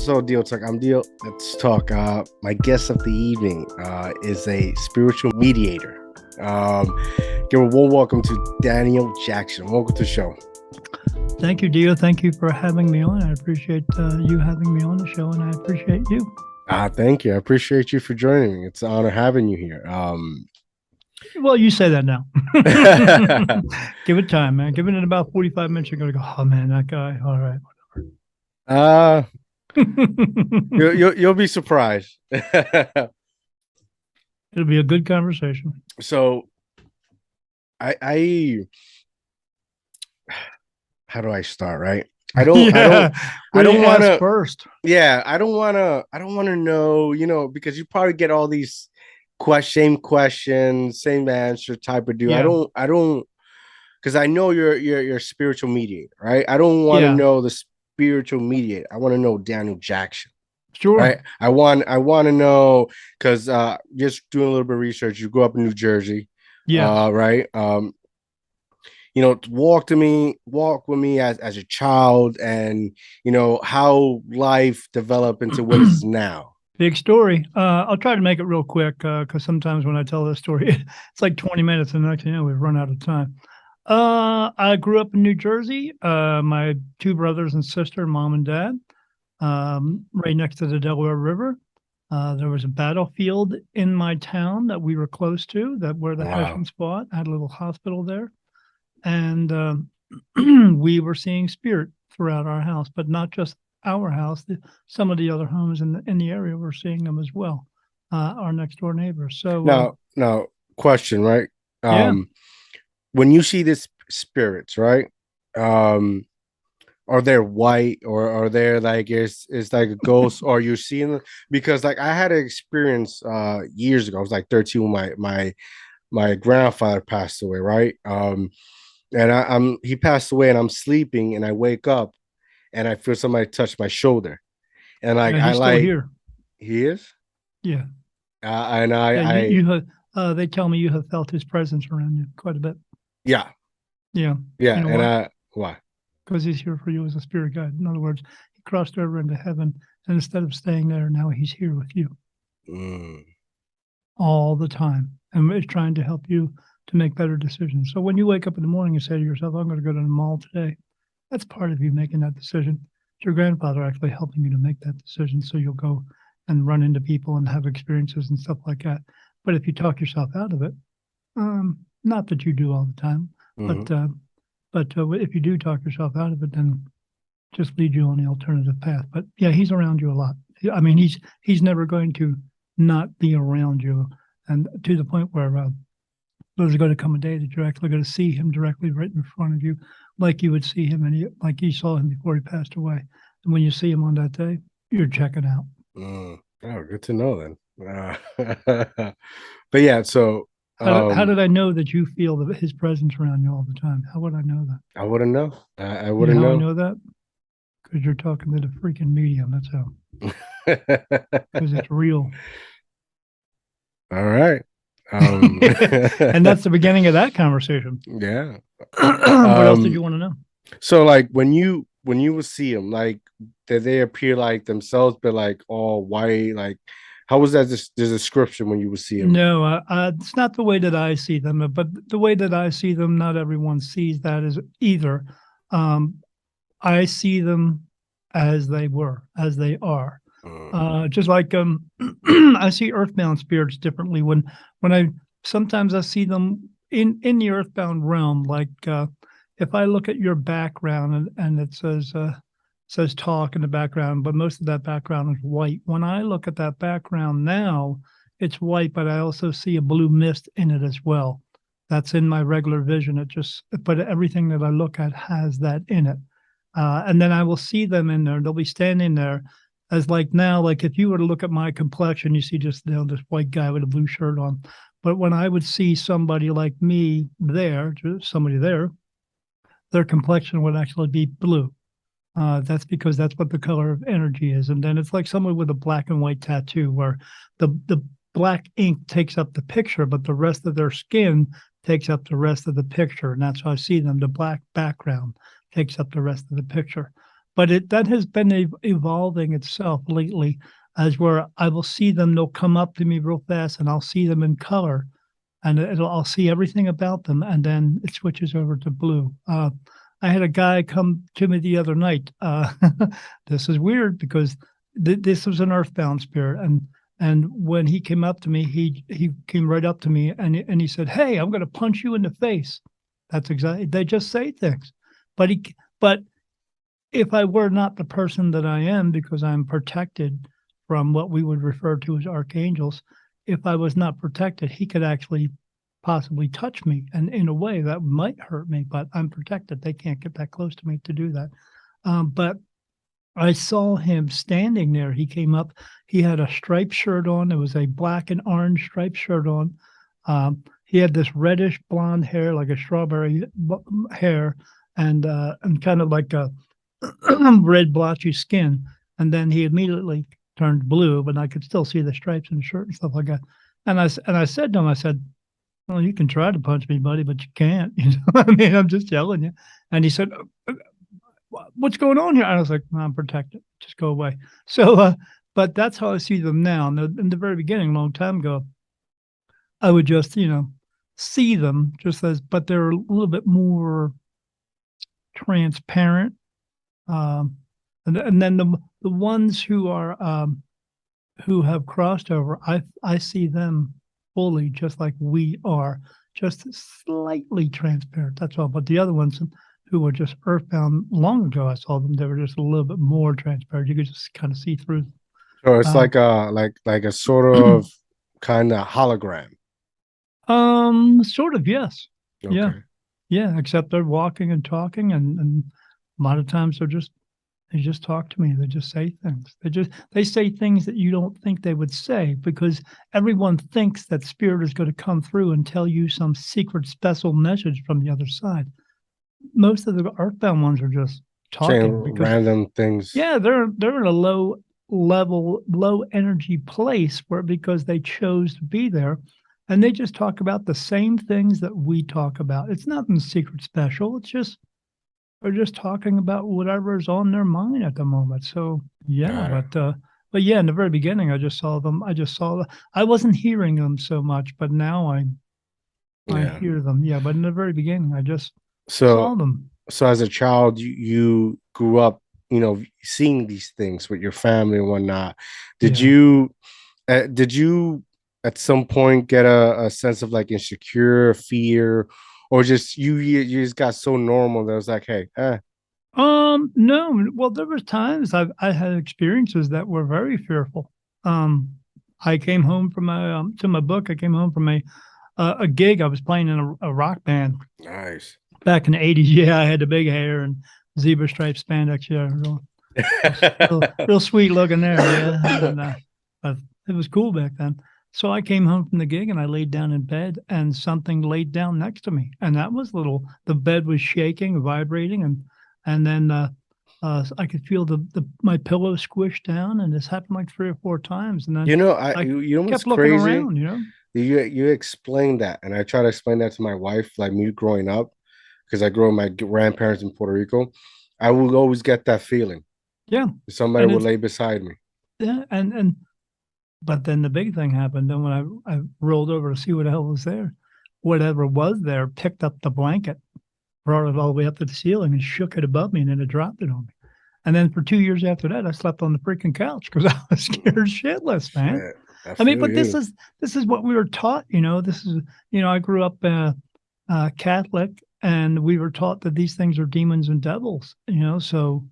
So, DIOTAK, I'm Dio. Let's talk. My guest of the evening is a spiritual mediator. Give a warm welcome to Daniel Jackson. Welcome to the show. Thank you, Dio. Thank you for having me on. I appreciate you having me on the show, and I appreciate you. Thank you. I appreciate you for joining me. It's an honor having you here. Well, you say that now. Give it time, man. Give it in about 45 minutes. You're going to go, oh, man, that guy. All right, whatever. You'll be surprised. It'll be a good conversation. So, I how do I start? Right? I don't want to first. Yeah, I don't want to know, because you probably get all these same questions, same answer type of deal. Yeah. I don't, because I know you're a spiritual mediator, right? I don't want to know the spiritual mediator. I want to know Daniel Jackson. Sure. Right. I want to know, because just doing a little bit of research, you grew up in New Jersey. Yeah. Right. Walk with me as a child, and how life developed into what it is now. Big story. I'll try to make it real quick, because sometimes when I tell this story, it's like 20 minutes, and next thing you know, we've run out of time. I grew up in New Jersey. My two brothers and sister, mom and dad, right next to the Delaware River. There was a battlefield in my town that we were close to, where the Hessians fought. I had a little hospital there. And we were seeing spirit throughout our house, but not just our house. Some of the other homes in the area were seeing them as well. Our next door neighbors. So now, question, right? Yeah. When you see these spirits, right? Are they white, or are they like it's like a ghost, or you're seeing them? Because like I had an experience years ago. I was like 13 when my grandfather passed away, right? And he passed away, and I'm sleeping, and I wake up, and I feel somebody touch my shoulder, and like he's still here. He is. Yeah. And they tell me you have felt his presence around you quite a bit. Yeah. Yeah. Yeah. You know why? Because he's here for you as a spirit guide. In other words, he crossed over into heaven, and instead of staying there, now he's here with you all the time, and is trying to help you to make better decisions. So when you wake up in the morning and say to yourself, I'm going to go to the mall today, that's part of you making that decision. It's your grandfather actually helping you to make that decision, so you'll go and run into people and have experiences and stuff like that. But if you talk yourself out of it, not that you do all the time, but if you do talk yourself out of it, then just lead you on the alternative path. But yeah, he's around you a lot. I mean, he's never going to not be around you, and to the point where there's going to come a day that you're actually going to see him directly right in front of you, like you would see him, and like you saw him before he passed away. And when you see him on that day, you're checking out. Oh, good to know then. But yeah, so how did I know that you feel his presence around you all the time? How would I know that? I wouldn't know. I wouldn't know. I know that? Because you're talking to the freaking medium. That's how. Because it's real. All right. And that's the beginning of that conversation. Yeah. What else did you want to know? So like when you would see them, like did they appear like themselves, but like all white? Like how was that the description when you would see them? No, it's not the way that I see them, but the way that I see them, not everyone sees that as either. I see them as they are. Just like I see earthbound spirits differently when sometimes I see them in the earthbound realm. Like if I look at your background and it says talk in the background, but most of that background is white. When I look at that background now, it's white, but I also see a blue mist in it as well. That's in my regular vision. But everything that I look at has that in it. And then I will see them in there. They'll be standing there as like now, like if you were to look at my complexion, you see just this white guy with a blue shirt on. But when I would see somebody like me there, their complexion would actually be blue. That's because that's what the color of energy is. And then it's like someone with a black and white tattoo where the black ink takes up the picture, but the rest of their skin takes up the rest of the picture. And that's how I see them. The black background takes up the rest of the picture. but that has been evolving itself lately, as where I will see them, they'll come up to me real fast, and I'll see them in color, and I'll see everything about them, and then it switches over to blue. I had a guy come to me the other night. This is weird because this was an earthbound spirit, and when he came up to me, he came right up to me, and he said, "Hey, I'm going to punch you in the face." That's exactly. They just say things, but if I were not the person that I am, because I'm protected from what we would refer to as archangels, if I was not protected, he could actually possibly touch me, and in a way that might hurt me, but I'm protected. They can't get that close to me to do that. But I saw him standing there. He came up. He had a striped shirt on. It was a black and orange striped shirt on. He had this reddish blonde hair, like a strawberry hair, and kind of like a red blotchy skin. And then he immediately turned blue, but I could still see the stripes in the shirt and stuff like that. And I said to him, I said, "Well, you can try to punch me, buddy, but you can't." You know, I mean, I'm just telling you. And he said, "What's going on here?" And I was like, "I'm protected. Just go away." So, but that's how I see them now. In the very beginning, a long time ago, I would just, see them just as, but they're a little bit more transparent. And then the ones who are who have crossed over, I see them fully, just like we are, just slightly transparent. That's all. But the other ones who were just earthbound long ago, I saw them. They were just a little bit more transparent. You could just kind of see through. So it's Um, like a sort of kind of hologram. Sort of, yes. Yeah. Okay. Yeah. Except they're walking and talking, and a lot of times they just talk to me. They just say things. They say things that you don't think they would say, because everyone thinks that spirit is going to come through and tell you some secret special message from the other side. Most of the earthbound ones are just Saying talking because, random things. yeah, they're in a low level, low energy place where, because they chose to be there, and they just talk about the same things that we talk about. It's nothing secret special. It's just they're just talking about whatever's on their mind at the moment. So yeah, Got it. but yeah, in the very beginning, I just saw them. I wasn't hearing them so much, but now I Yeah. hear them. Yeah, but in the very beginning, I just saw So them. so as a child, you grew up, seeing these things with your family and whatnot. Did Yeah. you did you at some point get a sense of like insecure, fear, or just you just got so normal that it was like, hey, No. Well, there was times I had experiences that were very fearful. Um, I came home from to my book. I came home from a gig. I was playing in a rock band nice. back in the '80s. Yeah, I had the big hair and zebra striped spandex. Yeah, real sweet looking there. Yeah, and but it was cool back then. So I came home from the gig and I laid down in bed, and something laid down next to me, and that was little. The bed was shaking, vibrating, and then I could feel the my pillow squish down, and this happened like 3 or 4 times, and then I You know what's kept looking crazy? around. You know. You explained that, and I try to explain that to my wife, like me growing up, because I grew up with my grandparents in Puerto Rico. I would always get that feeling. Yeah, Somebody and would it's lay beside me. yeah, and but then the big thing happened. Then when I rolled over to see what the hell was there, whatever was there picked up the blanket, brought it all the way up to the ceiling, and shook it above me, and then it dropped it on me. And then for 2 years after that, I slept on the freaking couch because I was scared shitless, man. Shit, I I mean, feel but you. this is what we were taught. This is I grew up Catholic, and we were taught that these things are demons and devils. So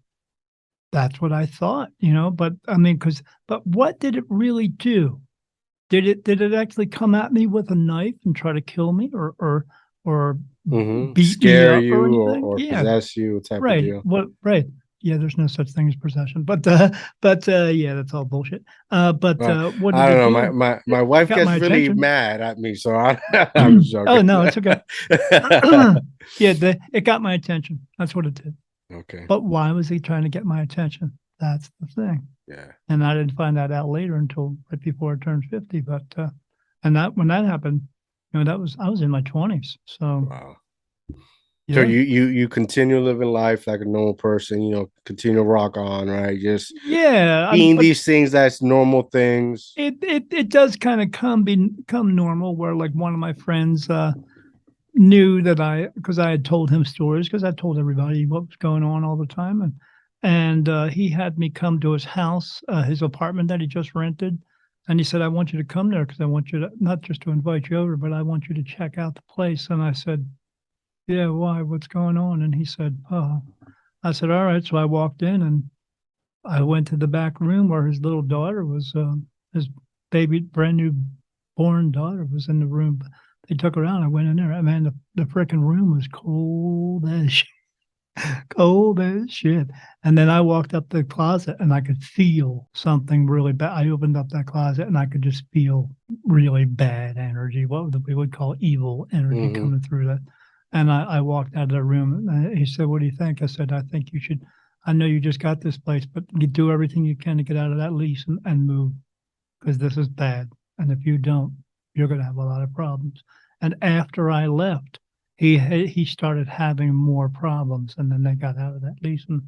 that's what I thought. But I mean, but what did it really do? Did it actually come at me with a knife and try to kill me, or beat me Scare up or you anything? or Yeah, possess you type of right. deal. What right. Yeah, there's no such thing as possession. But yeah, that's all bullshit. But Uh, what I did don't it know. do? My It wife got gets my really attention. mad at me, so I'm Oh joking. no, it's okay. Yeah, it got my attention. That's what it did. Okay. But why was he trying to get my attention? That's the thing. Yeah. And I didn't find that out later until right before I turned 50. But and that when that happened, that was I was in my 20s. So Wow. So Yeah. you continue living life like a normal person, continue to rock on, right? Just Yeah. being But these things that's normal things. it does kind of become normal where like one of my friends knew that because I had told him stories because I told everybody what was going on all the time and he had me come to his house, his apartment that he just rented. And he said, I want you to come there because I want you to not just to invite you over, but I want you to check out the place. And I said, yeah, why? What's going on? And he said, oh, I said, all right. So I walked in and I went to the back room where his little daughter was, his baby, brand new born daughter was in the room. They took her out. I went in there. Man, the freaking room was cold as shit, cold as shit. And then I walked up the closet and I could feel something really bad. I opened up that closet and I could just feel really bad energy, what we would call evil energy Hmm. coming through that. And I walked out of the room and he said, what do you think? I said, I think you should. I know you just got this place, but you do everything you can to get out of that lease and move because this is bad. And if you don't, you're going to have a lot of problems. And after I left, he started having more problems, and then they got out of that lease and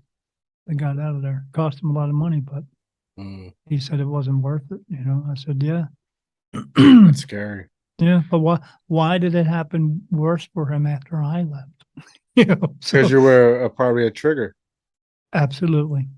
they got out of there. It cost him a lot of money, but Mm. he said it wasn't worth it. I said, yeah, That's scary. yeah. But why did it happen worse for him after I left? Because So you were probably a trigger. absolutely.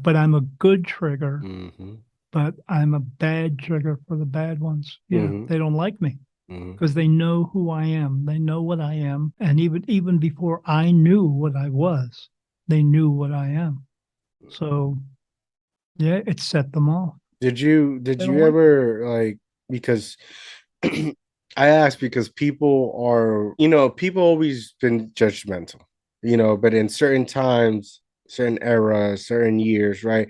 But I'm a good trigger, Hmm. but I'm a bad trigger for the bad ones. Yeah, Hmm. they don't like me. Hmm. Because they know who I am. They know what I am. And even before I knew what I was, they knew what I am. So yeah, it set them off. Did They you don't like me. ever like because I ask because people are, people always been judgmental, but in certain times, certain eras, certain years, right?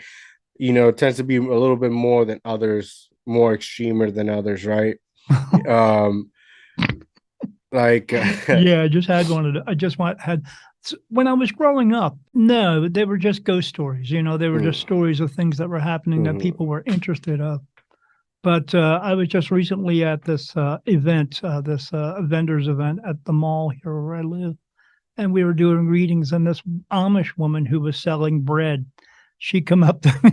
It tends to be a little bit more than others, more extremer than others, right? Um, like, Yeah, I just had one of the, I just want had when I was growing up, no, they were just ghost stories. They were just mm, stories of things that were happening that mhm, people were interested of. But I was just recently at this event, this vendors event at the mall here where I live, and we were doing readings, and this Amish woman who was selling bread, she come up to me,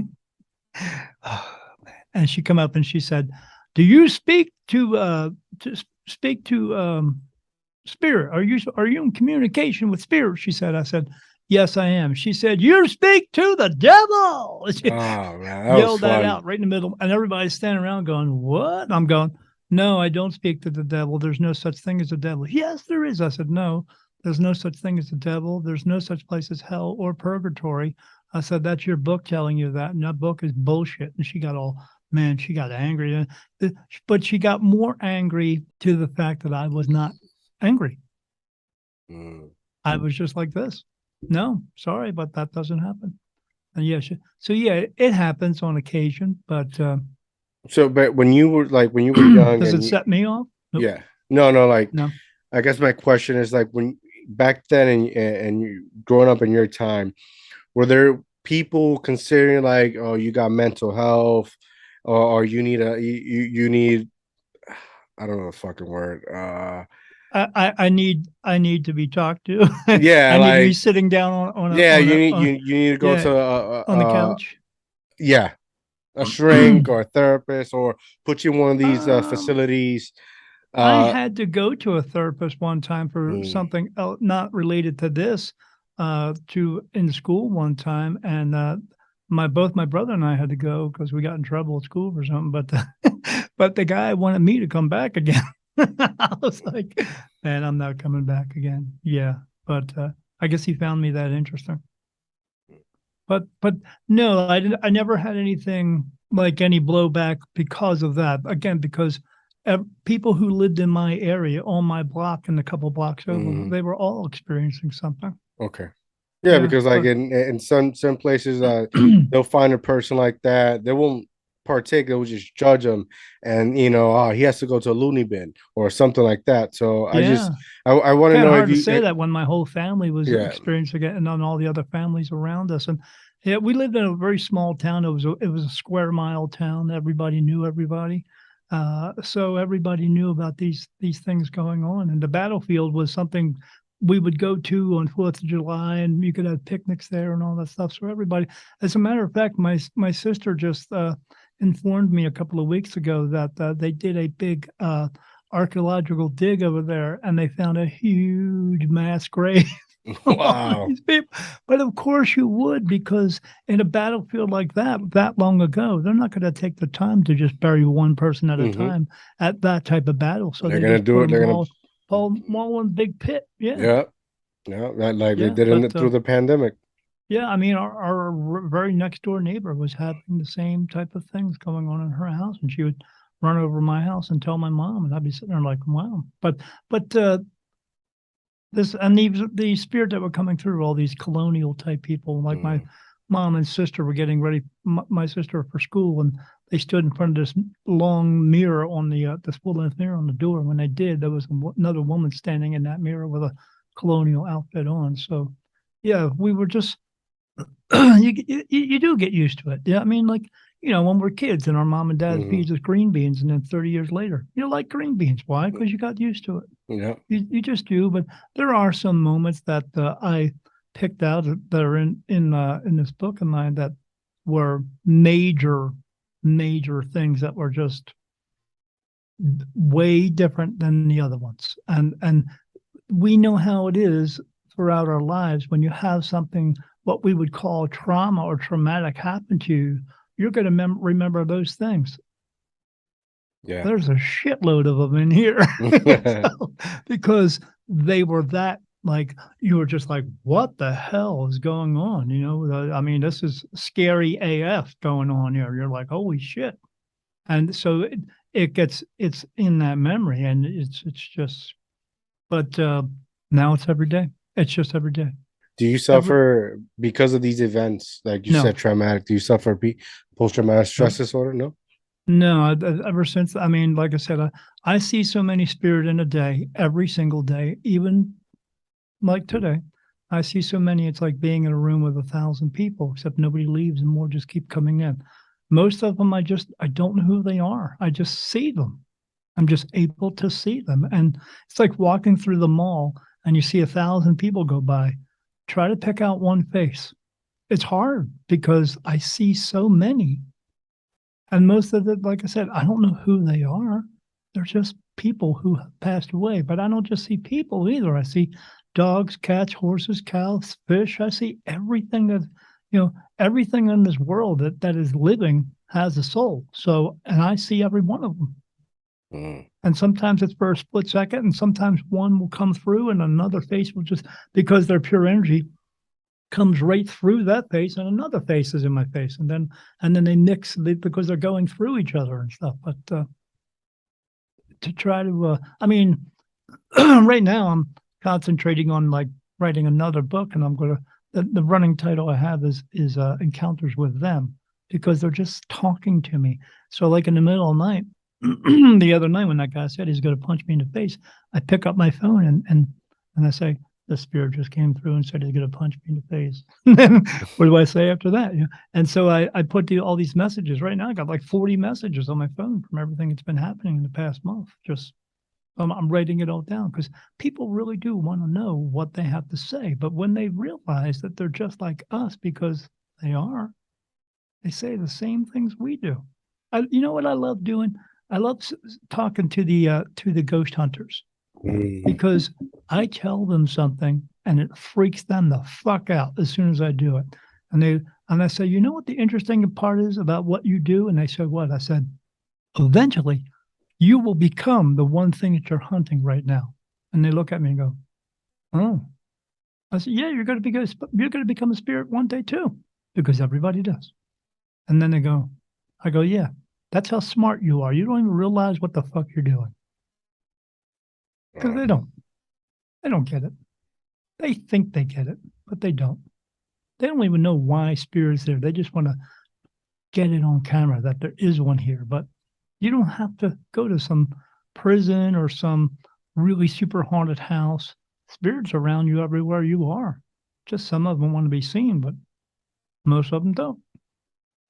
and she come up and she said, "Do you speak to speak to spirit? Are you in communication with spirit?" She said. I said, "Yes, I am." She said, "You speak to the devil." She oh man, that was yelled that fun. out right in the middle, and everybody's standing around going, "What?" And I'm going, "No, I don't speak to the devil. There's no such thing as a devil." "Yes, there is." I said, "No, there's no such thing as the devil. There's no such place as hell or purgatory." I said, "That's your book telling you that, and that book is bullshit." And she got all, man, she got angry. But she got more angry to the fact that I was not angry. Mm. I was just like this. No, sorry, but that doesn't happen. And yeah, so yeah, it happens on occasion, but So, but when you were young does and it set me off? Nope. yeah, no, no, like No. I guess my question is like when back then and you growing up in your time, were there people considering like, oh, you got mental health, or you need, I don't know the fucking word. I need to be talked to. Yeah, I need to be like sitting down on a yeah, on you a need you need to go yeah, to on the couch. yeah, a shrink or a therapist or put you in one of these um facilities. I Uh, had to go to a therapist one time for mm, something not related to this, to in school one time, and my brother and I had to go because we got in trouble at school for something. But but the guy wanted me to come back again. I was like, man, I'm not coming back again. Yeah, but I guess he found me that interesting. But no, I didn't. I never had anything like any blowback because of that. Again, because people who lived in my area, on my block and a couple blocks over, mm, they were all experiencing something. okay. Yeah, Yeah, because like but in some places, they'll find a person like that. They won't partake. They'll just judge them, and oh, he has to go to a loony bin or something like that. So yeah, I want to kind of know if hard to you, say that when my whole family was yeah. experiencing it, and on all the other families around us. And yeah, we lived in a very small town. It was a square mile town. Everybody knew everybody, so everybody knew about these things going on. And the battlefield was something we would go to on 4th of July, and you could have picnics there and all that stuff. So everybody, as a matter of fact, my sister just informed me a couple of weeks ago that they did a big archaeological dig over there, and they found a huge mass grave of all Wow. these people. But of course you would, because in a battlefield like that long ago, they're not going to take the time to just bury one person at a Hmm. time at that type of battle. So They're they gonna just do put it. them They're gonna. all in big pit. Yeah, Yeah. Yeah. Like they yeah. did But through the pandemic. yeah, I mean, our very next door neighbor was having the same type of things going on in her house, and she would run over my house and tell my mom, and I'd be sitting there like, wow. But this and the spirit that were coming through, all these colonial type people, like my Mm. mom and sister were getting ready, my sister for school, and they stood in front of this long mirror on this full length mirror on the door. When they did, there was another woman standing in that mirror with a colonial outfit on. So, yeah, we were just you do get used to it. Yeah, I mean, like, when we're kids and our mom and dad Hmm. feeds us green beans, and then 30 years later, you like green beans. Why? Because you got used to it. Yeah. You just do. But there are some moments that I picked out that are in this book of mine that were major things that were just way different than the other ones. And we know how it is throughout our lives when you have something what we would call trauma or traumatic happen to you. You're going to remember those things. Yeah. There's a shitload of them in here. So, because they were that, like, you were just like, what the hell is going on? I mean, this is scary AF going on here. You're like, holy shit. And so it's in that memory, and it's just, but now it's every day. It's just every day. Do you Every, suffer because of these events? Like you said, no, traumatic. Do you suffer post-traumatic no, stress disorder? No. no. Ever since, I mean, like I said, I see so many spirit in a day, every single day, even like today. I see so many. It's like being in a room with 1,000 people, except nobody leaves and more just keep coming in. Most of them, I don't know who they are. I just see them. I'm just able to see them. And it's like walking through the mall and you see 1,000 people go by. Try to pick out one face. It's hard because I see so many. And most of it, like I said, I don't know who they are. They're just people who have passed away. But I don't just see people either. I see dogs, cats, horses, cows, fish. I see everything everything in this world that is living has a soul. So, and I see every one of them. Mm. And sometimes it's for a split second, and sometimes one will come through and another face will just, because their pure energy comes right through that face, and another face is in my face. And then they mix because they're going through each other and stuff. But to try to, I mean, right now I'm concentrating on like writing another book, and the running title I have is Encounters with Them, because they're just talking to me. So like in the middle of the night, the other night when that guy said he's going to punch me in the face, I pick up my phone and I say, the spirit just came through and said he's going to punch me in the face. What do I say after that? Yeah. And so I put all these messages. Right now I got like 40 messages on my phone from everything that's been happening in the past month. Just I'm writing it all down because people really do want to know what they have to say. But when they realize that they're just like us, because they are, they say the same things we do. You know what I love doing? I love talking to the ghost hunters, Mm. because I tell them something and it freaks them the fuck out as soon as I do it. And I say, you know what the interesting part is about what you do? And they said, what? I said, eventually you will become the one thing that you're hunting right now. And they look at me and go, oh. I said, yeah, you're going to become a spirit one day too, because everybody does. And then I go, yeah, that's how smart you are. You don't even realize what the fuck you're doing, because Uh, they don't get it. They think they get it, but they don't. They don't even know why spirit's there. They just want to get it on camera that there is one here. But you don't have to go to some prison or some really super haunted house. Spirits around you everywhere you are. Just some of them want to be seen, but most of them don't.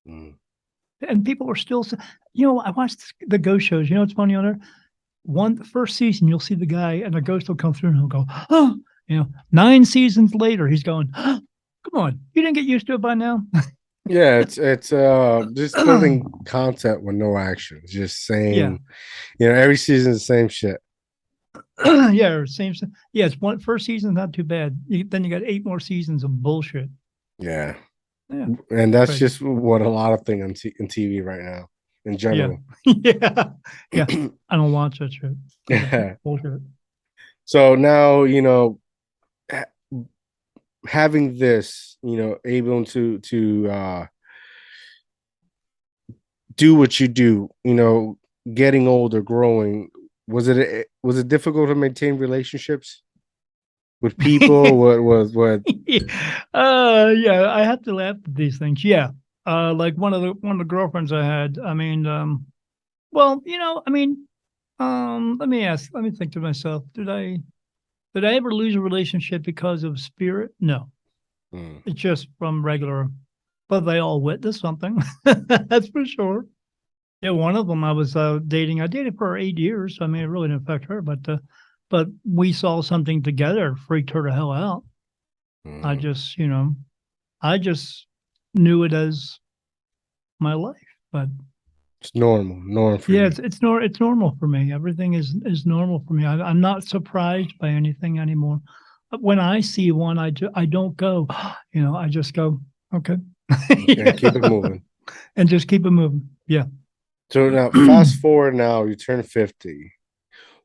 mm. And people are still, I watched the ghost shows. You know what's funny on there? The first season, you'll see the guy and the ghost will come through and he'll go, oh, 9 seasons later, he's going, come on, you didn't get used to it by now? Yeah, it's just building content with no action. It's just Yeah. same, every season the same shit. Yeah, same. Yeah, it's one first season's not too bad. Then you got 8 more seasons of bullshit. Yeah. Yeah, And it's that's crazy. just what a lot of things in TV right now in Yeah, general. yeah, yeah. I don't watch that shit. Fucking bullshit. So now, ha- having this, able to do what you do, getting older, growing, was it difficult to maintain relationships with people? What Yeah, I have to laugh at these things. Yeah. Like one of the girlfriends I had, I mean, well, I mean, let me think to myself, did I ever lose a relationship because of spirit? No. Hmm. It's just from regular, but they all witnessed something. That's for sure. Yeah, one of them I was dating. I dated for 8 years. I mean, it really didn't affect her, but we saw something together, freaked her the hell out. I Hmm. just, I just knew it as my life. But It's norm for yeah, you. it's normal for me. Everything is normal for me. I'm not surprised by anything anymore. But when I see one, I don't go, I just go, okay, Okay, yeah, keep it moving. and just keep it moving. Yeah. So now fast forward now, you turn 50.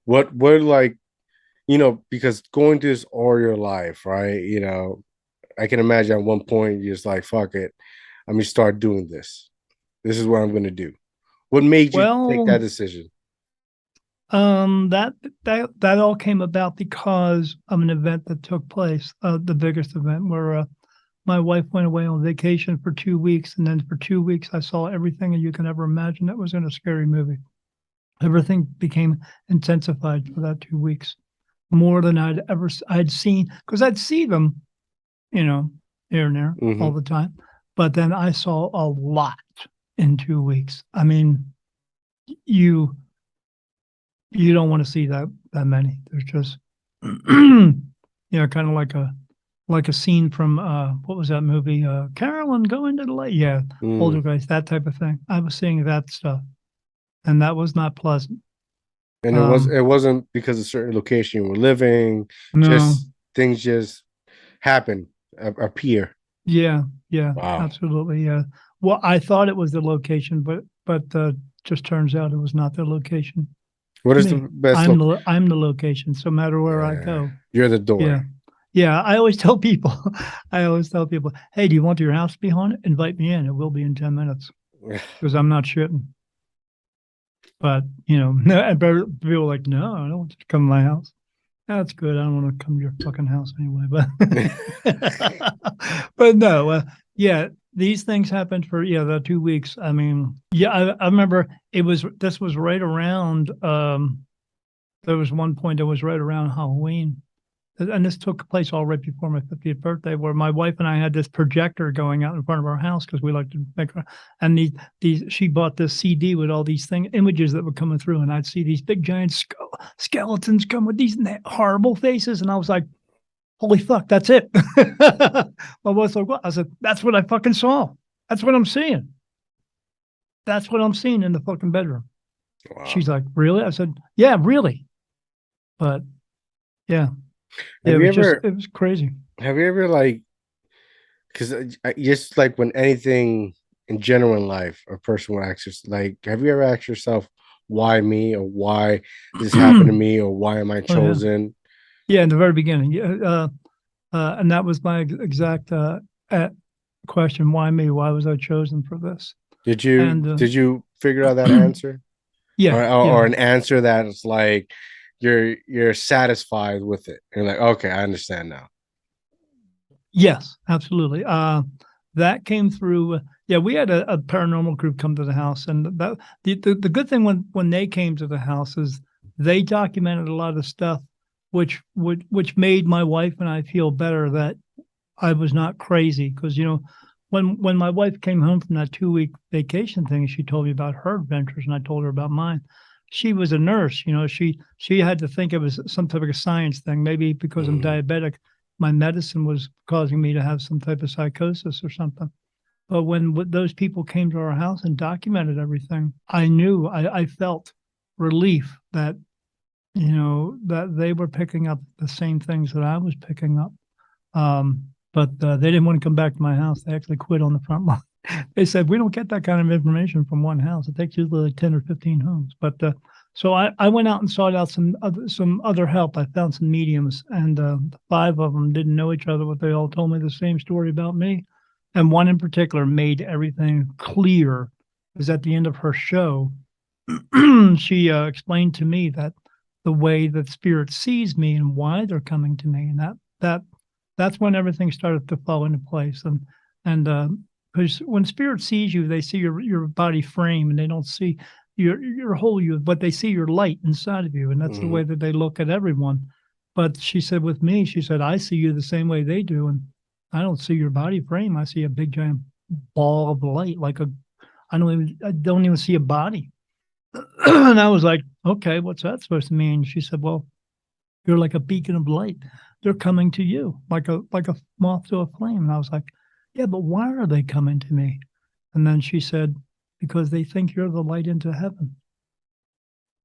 What like, because going through this all your life, right? I can imagine at one point you're just like, fuck it. I'm gonna start doing this. This is what I'm gonna do. What made you take Well, that decision? that all came about because of an event that took place, the biggest event where my wife went away on vacation for 2 weeks, and then for 2 weeks I saw everything you can ever imagine that was in a scary movie. Everything became intensified for that 2 weeks, more than I'd seen, because I'd see them, you know, here and there all Hmm. the time, but then I saw a lot in 2 weeks. I mean, you you don't want to see that many. There's just kind of like a scene from what was that movie? Carolyn Go into the light. Yeah, Mm. Poltergeist, that type of thing. I was seeing that stuff, and that was not pleasant. And Um, it wasn't because of certain location you were living, no, just things just happen, appear. yeah, yeah, Wow. absolutely, yeah. Well, I thought it was the location, but just turns out it was not the location. What is the Me, best look? I'm the location. So no matter where I Yeah, go, you're the door. yeah. Yeah, I always tell people, I always tell people, hey, do you want your house to be haunted? Invite me in. It will be in 10 minutes because I'm not shitting. But, no, and people are like, no, I don't want you to come to my house. That's good. I don't want to come to your fucking house anyway. But no, yeah, these things happened for, yeah, the 2 weeks. I mean, yeah, I remember this was right around, there was one point that was right around Halloween, and this took place all right before my 50th birthday, where my wife and I had this projector going out in front of our house because we like to make her, and these she bought this CD with all these images that were coming through, and I'd see these big giant skeletons come with these horrible faces, and I was like, holy fuck, that's it. My wife's like, what? I said, that's what I fucking saw. That's what I'm seeing. That's what I'm seeing in the fucking bedroom. Wow. She's like, really? I said, yeah, really. But yeah, yeah, Have you ever it was crazy. have you ever like because just like when anything in general in life, a person would ask yourself, like, have you ever asked yourself, why me, or why this happened to me, or why am I Oh yeah, chosen? yeah. In the very beginning, yeah, and that was my exact uh, question: why me? Why was I chosen for this? Did you And did you figure out that answer, yeah, or yeah, an answer that's like you're satisfied with it? You're like, okay, I understand now. yes, absolutely. That came through. Yeah, we had a paranormal group come to the house, and the good thing when they came to the house is they documented a lot of stuff, which made my wife and I feel better that I was not crazy, because when my wife came home from that 2 week vacation thing, she told me about her adventures, and I told her about mine. she was a nurse. She had to think it was some type of a science thing. Maybe because I'm Mm, diabetic, my medicine was causing me to have some type of psychosis or something. But when those people came to our house and documented everything, I felt relief that that they were picking up the same things that I was picking up. But they didn't want to come back to my house. They actually quit on the front line. They said, we don't get that kind of information from one house. It takes usually like 10 or 15 homes. But so I went out and sought out some other help. I found some mediums, and five of them didn't know each other, but they all told me the same story about me. And one in particular made everything clear. Because at the end of her show, she explained to me that the way that spirit sees me and why they're coming to me, and that's when everything started to fall into place. And because when spirit sees you, they see your body frame, and they don't see your whole you, but they see your light inside of you, and that's the mhm, way that they look at everyone. But she said with me, she said, I see you the same way they do, and I don't see your body frame. I see a big giant ball of light, like I don't even see a body. And I was like, okay, what's that supposed to mean? She said, well, you're like a beacon of light. They're coming to you like a moth to a flame. And I was like, yeah, but why are they coming to me? And then she said, because they think you're the light into heaven.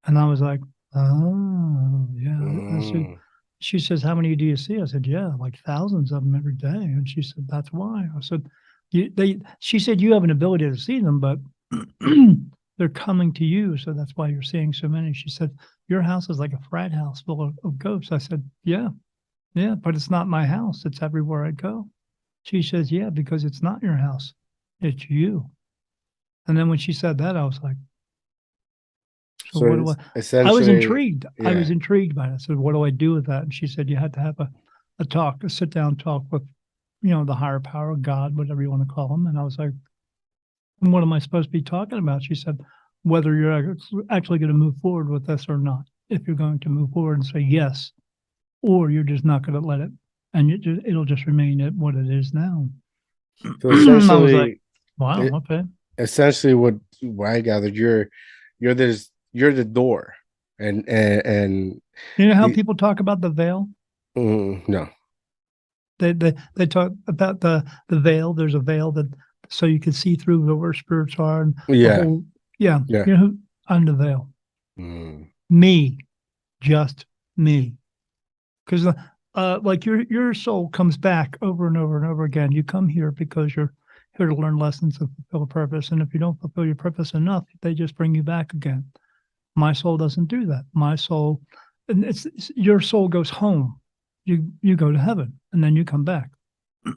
And I was like, oh, yeah. I said, mm, she says, how many do you see? I said, yeah, like thousands of them every day. And she said, that's why. I said, she said, you have an ability to see them, but they're coming to you. So that's why you're seeing so many. She said, your house is like a frat house full of ghosts. I said, yeah, yeah, but it's not my house. It's everywhere I go. She says, yeah, because it's not your house. It's you. And then when she said that, I was like, so so what do it's I was essentially, intrigued. I was yeah. intrigued by it. I said, what do I do with that? And she said, you had to have a talk, a sit down talk with, the higher power, God, whatever you want to call him. And I was like, what am I supposed to be talking about? She said, whether you're actually going to move forward with this or not. If you're going to move forward and say yes, or you're just not going to let it, and it'll just remain at what it is now. So I was like, essentially, wow, it, okay. essentially what I gathered, you're the door, and You know how the people talk about the veil? no, They talk about the veil. There's a veil that so you can see through where spirits are and the yeah, whole. Yeah, yeah, you know who? I'm the veil. mm, Me, just me. Because like your soul comes back over and over and over again. You come here because you're here to learn lessons and fulfill a purpose. And if you don't fulfill your purpose enough, they just bring you back again. My soul doesn't do that. My soul, and it's your soul goes home. You go to heaven, and then you come back.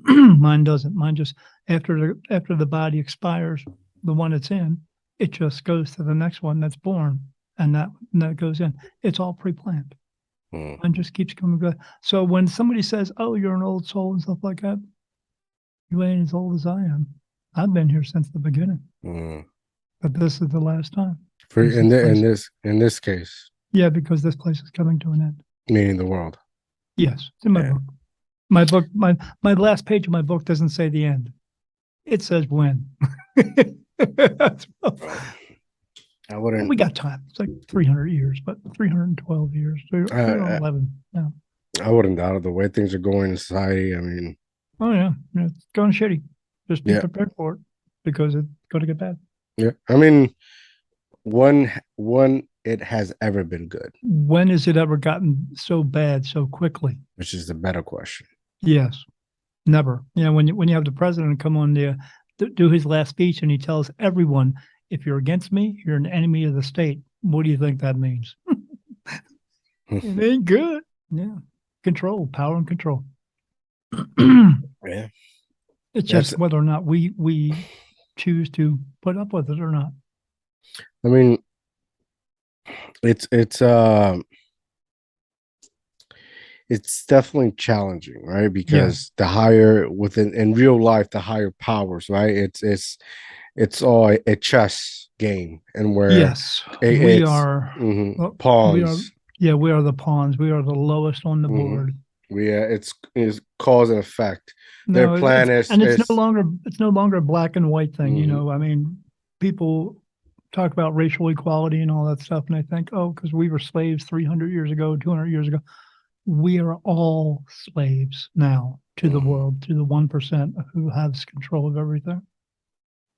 Mine doesn't. Mine just after the body expires, the one it's in, it just goes to the next one that's born, and that goes in. It's all pre-planned. mm, Mine just keeps coming back. So when somebody says, "Oh, you're an old soul" and stuff like that, you ain't as old as I am. I've been here since the beginning, mm. but this is the last time For because this place, in this case, yeah, because this place is coming to an end. meaning the world. Yes, it's in my Yeah, book. My last page of my book doesn't say the end. It says when. well, I Well, wouldn't. we got time. It's like 300 years, but 312 years, I, 311. Yeah. I wouldn't doubt it. The way things are going in society, I mean, Oh, yeah. Yeah, it's going shitty. Just be yeah, prepared for it because it's going to get bad. yeah. I mean, one it has ever been good, When has it ever gotten so bad so quickly? which is the better question. Yes, never. When you have the president come on there do his last speech and he tells everyone, if you're against me, you're an enemy of the state. What do you think that means? It ain't good. Yeah. Control, power and control. Yeah, It's that's. just whether or not we choose to put up with it or not. I mean, it's it's definitely challenging, right? Yes. Because the higher within in real life, the higher powers, right? It's all a chess game, and where Yes. We it's are well, we are pawns. yeah, we are the pawns. We are the lowest on the Hmm. board. We it's cause and effect. Their No, plan it's and is it's no longer a black and white thing, mhm, I mean, people talk about racial equality and all that stuff, and they think, oh, because we were slaves 300 years ago, 200 years ago. We are all slaves now to the world, to the 1% who has control of everything.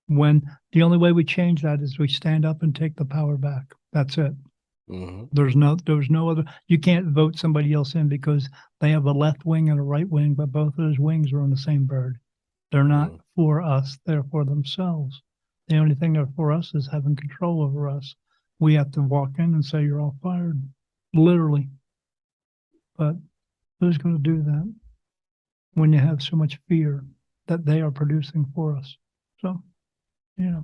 When the only way we change that is we stand up and take the power back. That's it. Mm-hmm. There's no other. You can't vote somebody else in because they have a left wing and a right wing, but both of those wings are on the same bird. They're not for us. They're for themselves. The only thing they're for us is having control over us. We have to walk in and say, you're all fired, literally. But who's going to do that when you have so much fear that they are producing for us? So, you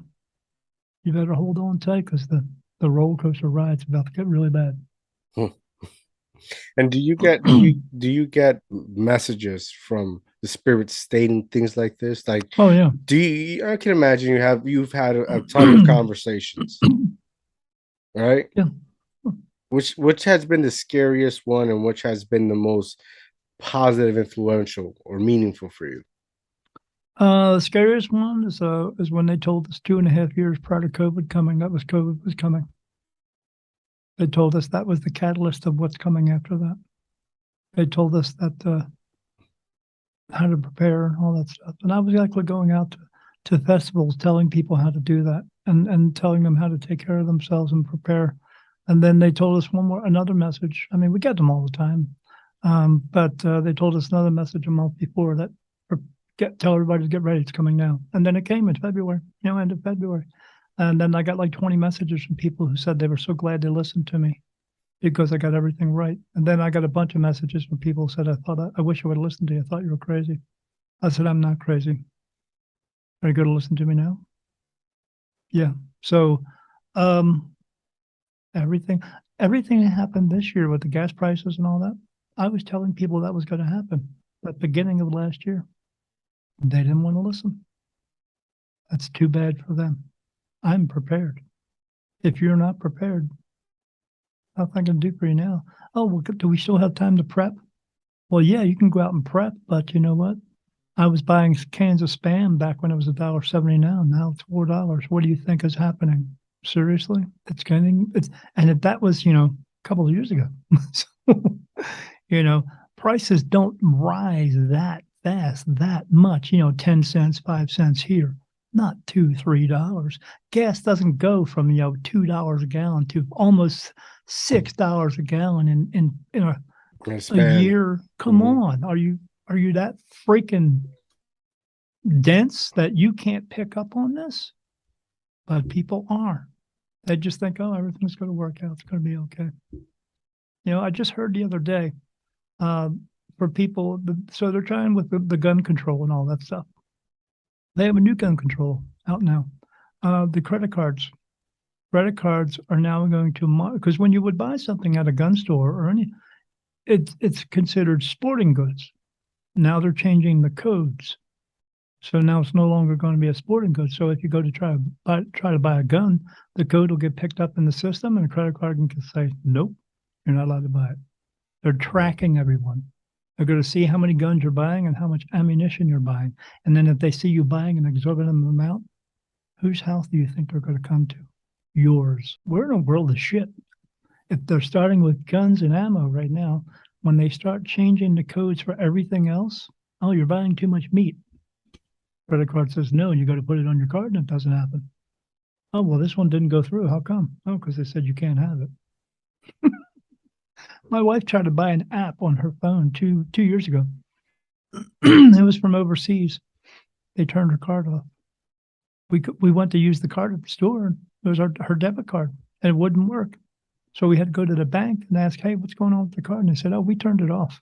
better hold on tight because the roller coaster ride's about to get really bad. And do you get messages from the spirits stating things like this? Like, oh yeah, I can imagine you've had a ton of conversations, right? Yeah. Which has been the scariest one, and which has been the most positive, influential, or meaningful for you? The scariest one is when they told us 2.5 years prior to COVID coming, that was COVID was coming. They told us that was the catalyst of what's coming after that. They told us that how to prepare and all that stuff. And I was actually going out to festivals telling people how to do that and telling them how to take care of themselves and prepare. And then they told us another message. I mean, we get them all the time. But they told us another message a month before that tell everybody to get ready. It's coming now. And then it came in February, end of February. And then I got like 20 messages from people who said they were so glad they listened to me because I got everything right. And then I got a bunch of messages from people who said, I wish I would have listened to you. I thought you were crazy. I said, I'm not crazy. Are you going to listen to me now? Yeah. So everything that happened this year with the gas prices and all that, I was telling people that was going to happen at the beginning of last year. They didn't want to listen. That's too bad for them. I'm prepared. If you're not prepared, nothing I can do for you now. Oh, well, do we still have time to prep? Well, yeah, you can go out and prep, but you know what? I was buying cans of Spam back when it was $1.70 now it's $4. What do you think is happening? Seriously? And that was, a couple of years ago. So, prices don't rise that fast, that much, 10 cents, 5 cents here, not $2, $3. Gas doesn't go from, $2 a gallon to almost $6 a gallon in a year. Come on. Are you that freaking dense that you can't pick up on this? But people are. They just think, oh, everything's going to work out. It's going to be okay. I just heard the other day, for people, so they're trying with the gun control and all that stuff. They have a new gun control out now. The credit cards are now going to, because when you would buy something at a gun store or it's considered sporting goods. Now they're changing the codes. So now it's no longer going to be a sporting good. So if you go to try to buy a gun, the code will get picked up in the system and the credit card can say, nope, you're not allowed to buy it. They're tracking everyone. They're going to see how many guns you're buying and how much ammunition you're buying. And then if they see you buying an exorbitant amount, whose house do you think they're going to come to? Yours. We're in a world of shit. If they're starting with guns and ammo right now, when they start changing the codes for everything else, oh, you're buying too much meat. Credit card says no, and you got to put it on your card, and it doesn't happen. Oh, well, this one didn't go through. How come? Oh, because they said you can't have it. My wife tried to buy an app on her phone two years ago. It was from overseas. They turned her card off. We went to use the card at the store, and it was her debit card, and it wouldn't work. So we had to go to the bank and ask, hey, what's going on with the card? And they said, oh, we turned it off.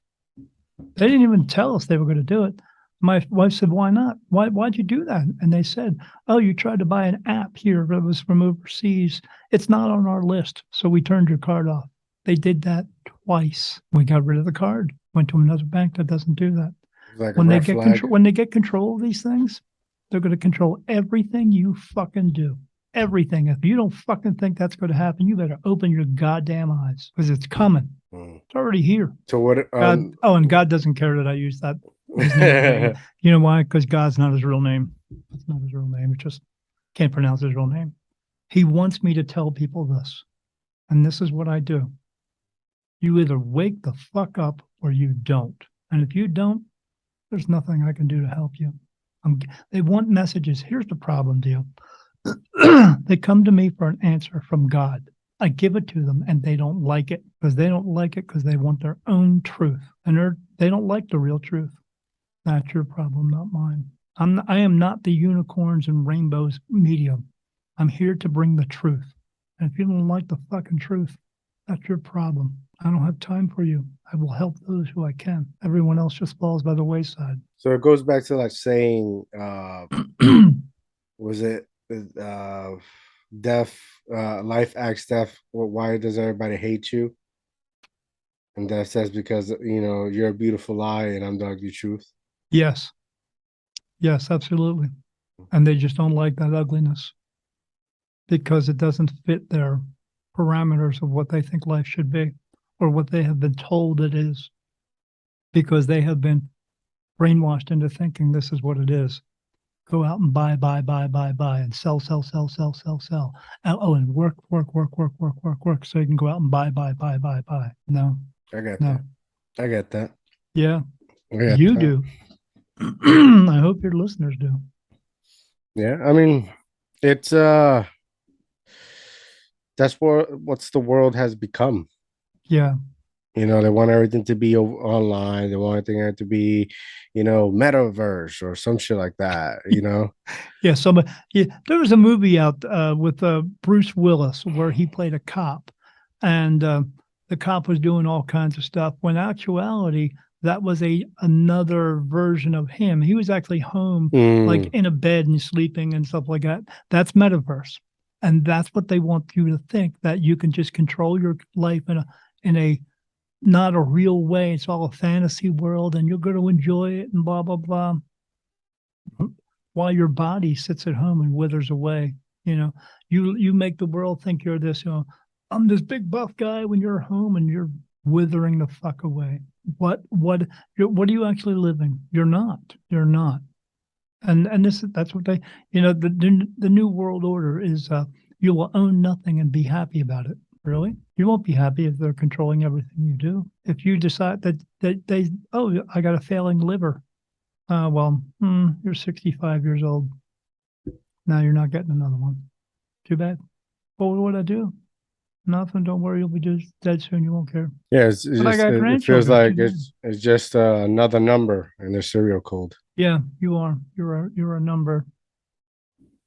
They didn't even tell us they were going to do it. My wife said, why not? Why'd you do that? And they said, oh, you tried to buy an app here, but it was from overseas. It's not on our list. So we turned your card off. They did that twice. We got rid of the card, went to another bank that doesn't do that. Like when they get control of these things, they're going to control everything you fucking do. Everything. If you don't fucking think that's going to happen, you better open your goddamn eyes because it's coming. It's already here. So what? And God doesn't care that I use that. His name. You know why? Because God's not his real name. It's not his real name. It just can't pronounce his real name. He wants me to tell people this. And this is what I do. You either wake the fuck up or you don't. And if you don't, there's nothing I can do to help you. They want messages. Here's the problem, deal. They come to me for an answer from God. I give it to them and they don't like it because they don't like it because they want their own truth. And they don't like the real truth. That's your problem, not mine. I am not the unicorns and rainbows medium. I'm here to bring the truth. And if you don't like the fucking truth, that's your problem. I don't have time for you. I will help those who I can. Everyone else just falls by the wayside. So it goes back to like saying, was it death, life acts death? Well, why does everybody hate you? And death says because you're a beautiful lie and I'm the ugly truth. Yes. Yes, absolutely. And they just don't like that ugliness because it doesn't fit their parameters of what they think life should be or what they have been told it is because they have been brainwashed into thinking this is what it is. Go out and buy, and sell, sell. And work, so you can go out and buy. No, I get no. that. I get that. Yeah, I get you that. do. I hope your listeners do. Yeah, I mean, it's that's what's the world has become. Yeah, They want everything to be online. They want everything to be, metaverse or some shit like that. yeah. Yeah, there was a movie out with Bruce Willis where he played a cop, and the cop was doing all kinds of stuff. When actuality, that was another version of him. He was actually home, like in a bed and sleeping and stuff like that. That's metaverse, and that's what they want you to think, that you can just control your life in a not a real way. It's all a fantasy world, and you're going to enjoy it and blah blah blah. While your body sits at home and withers away, you make the world think you're this. I'm this big buff guy when you're home and you're withering the fuck away. What are you actually living? You're not. You're not. And that's what they. The new world order is you will own nothing and be happy about it. Really? You won't be happy if they're controlling everything you do. If you decide that I got a failing liver. You're 65 years old. Now you're not getting another one. Too bad. Well, what would I do? Nothing. Don't worry. You'll be dead soon. You won't care. Yeah, it feels like it's just another number in their serial code. Yeah, you are. You're a number.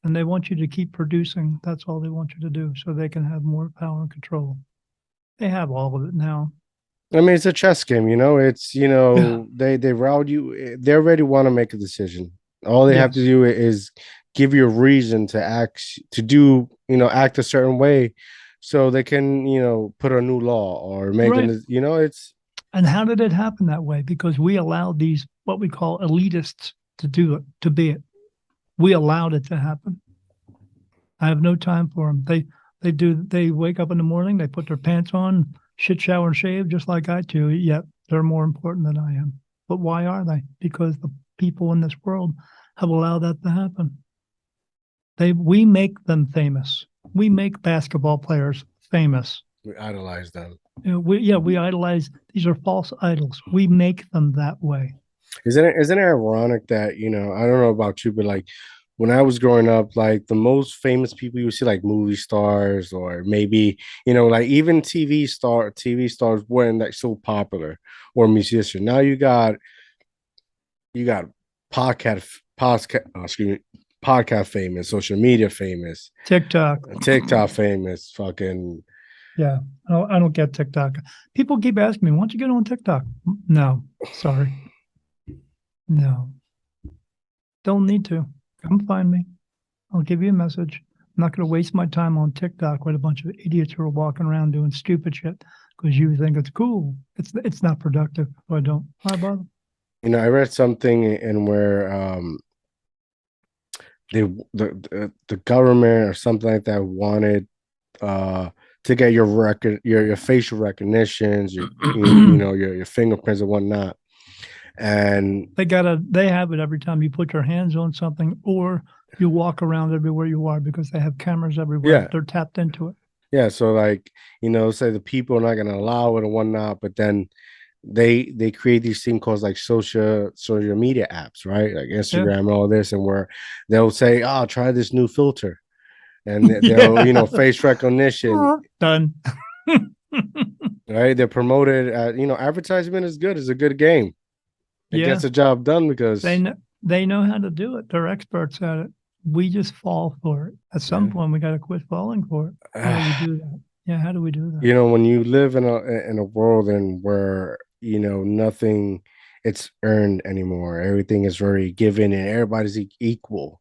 And they want you to keep producing. That's all they want you to do, so they can have more power and control. They have all of it now. I mean, it's a chess game, It's they route you. They already want to make a decision. All they have to do is give you a reason to act, act a certain way, so they can, put a new law or make it's. And how did it happen that way? Because we allowed these what we call elitists to do it, to be it. We allowed it to happen. I have no time for them. They wake up in the morning, they put their pants on, shit, shower, and shave just like I do, yet they're more important than I am. But why are they? Because the people in this world have allowed that to happen. We make them famous. We make basketball players famous. We idolize them. We idolize. These are false idols. We make them that way. Isn't it ironic that, I don't know about you, but like when I was growing up, like the most famous people you see, like movie stars or maybe, like even TV stars weren't like so popular or musician. Now you got podcast famous, social media famous, TikTok famous, fucking. Yeah, I don't get TikTok. People keep asking me, why don't you get on TikTok? No, sorry. No, don't need to. Come find me. I'll give you a message. I'm not going to waste my time on TikTok with a bunch of idiots who are walking around doing stupid shit because you think it's cool. It's not productive. So I don't. Why bother? I read something in where the government or something like that wanted to get your record, your facial recognitions, your fingerprints and whatnot. And they have it every time you put your hands on something or You walk around everywhere you are because they have cameras everywhere. Yeah. They're tapped into it. Yeah. So like, say the people are not gonna allow it and whatnot, but then they create these things called like social media apps, right? Like Yeah. Instagram and all this, and where they'll say, "Oh, try this new filter," and they'll Yeah. face recognition, Done. right? They're promoted at advertisement is good. It's a good game. It gets Yeah. the job done They because know they know how to do it. They're experts at it. We just fall for it. At some yeah. point, we got to quit falling for it. How do we do that? Yeah, how do we do that? When you live in a world and where nothing it's earned anymore, everything is very given and everybody's equal.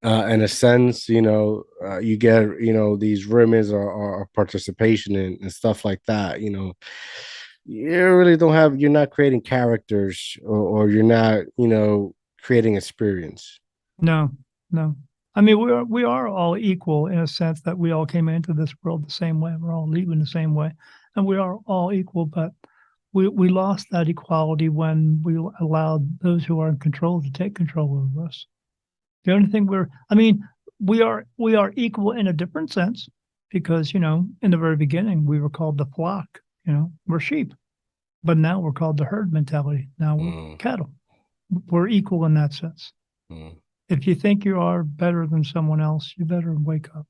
In a sense, you get these ribbons or participation and stuff like that. You really don't have. You're not creating characters, or you're not creating experience. No, no. I mean, we are all equal in a sense that we all came into this world the same way. We're all leaving the same way, and we are all equal. But we lost that equality when we allowed those who are in control to take control over us. The only thing I mean, we are equal in a different sense because in the very beginning we were called the flock. We're sheep, but now we're called the herd mentality. Now we're Mm, cattle. We're equal in that sense. mm. If you think you are better than someone else, you better wake up.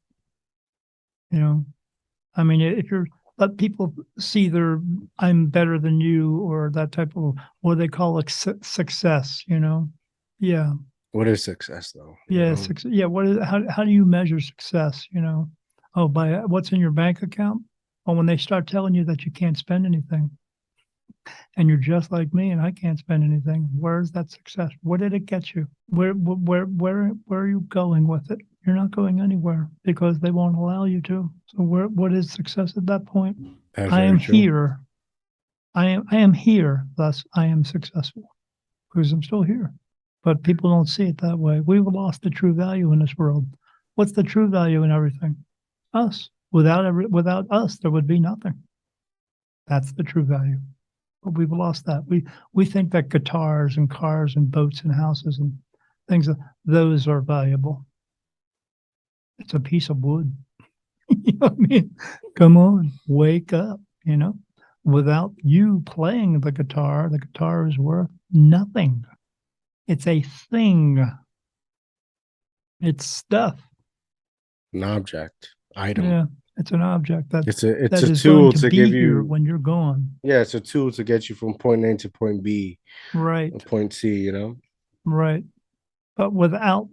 You know, I mean, if you're let people see their I'm better than you or that type of what they call success. Yeah, What is success, though? yeah, success. Yeah, what is how do you measure success? Oh, by what's in your bank account. Well, when they start telling you that you can't spend anything, and you're just like me, and I can't spend anything. Where's that success? Where did it get you? Where are you going with it? You're not going anywhere because they won't allow you to. So what is success at that point? That's I very am true. here. I am here, thus I am successful because I'm still here. But people don't see it that way. We've lost the true value in this world. What's the true value in everything? Us. Without us, there would be nothing. That's the true value. But we've lost that. We think that guitars and cars and boats and houses and things those are valuable. It's a piece of wood. You know what I mean? Come on, wake up. Without you playing the guitar is worth nothing. It's a thing. It's stuff. An object, item. Yeah, it's an object that It's that a is going tool to to give be here you. when you're gone. Yeah, it's a tool to get you from point A to point B, or Right, point C. right. But without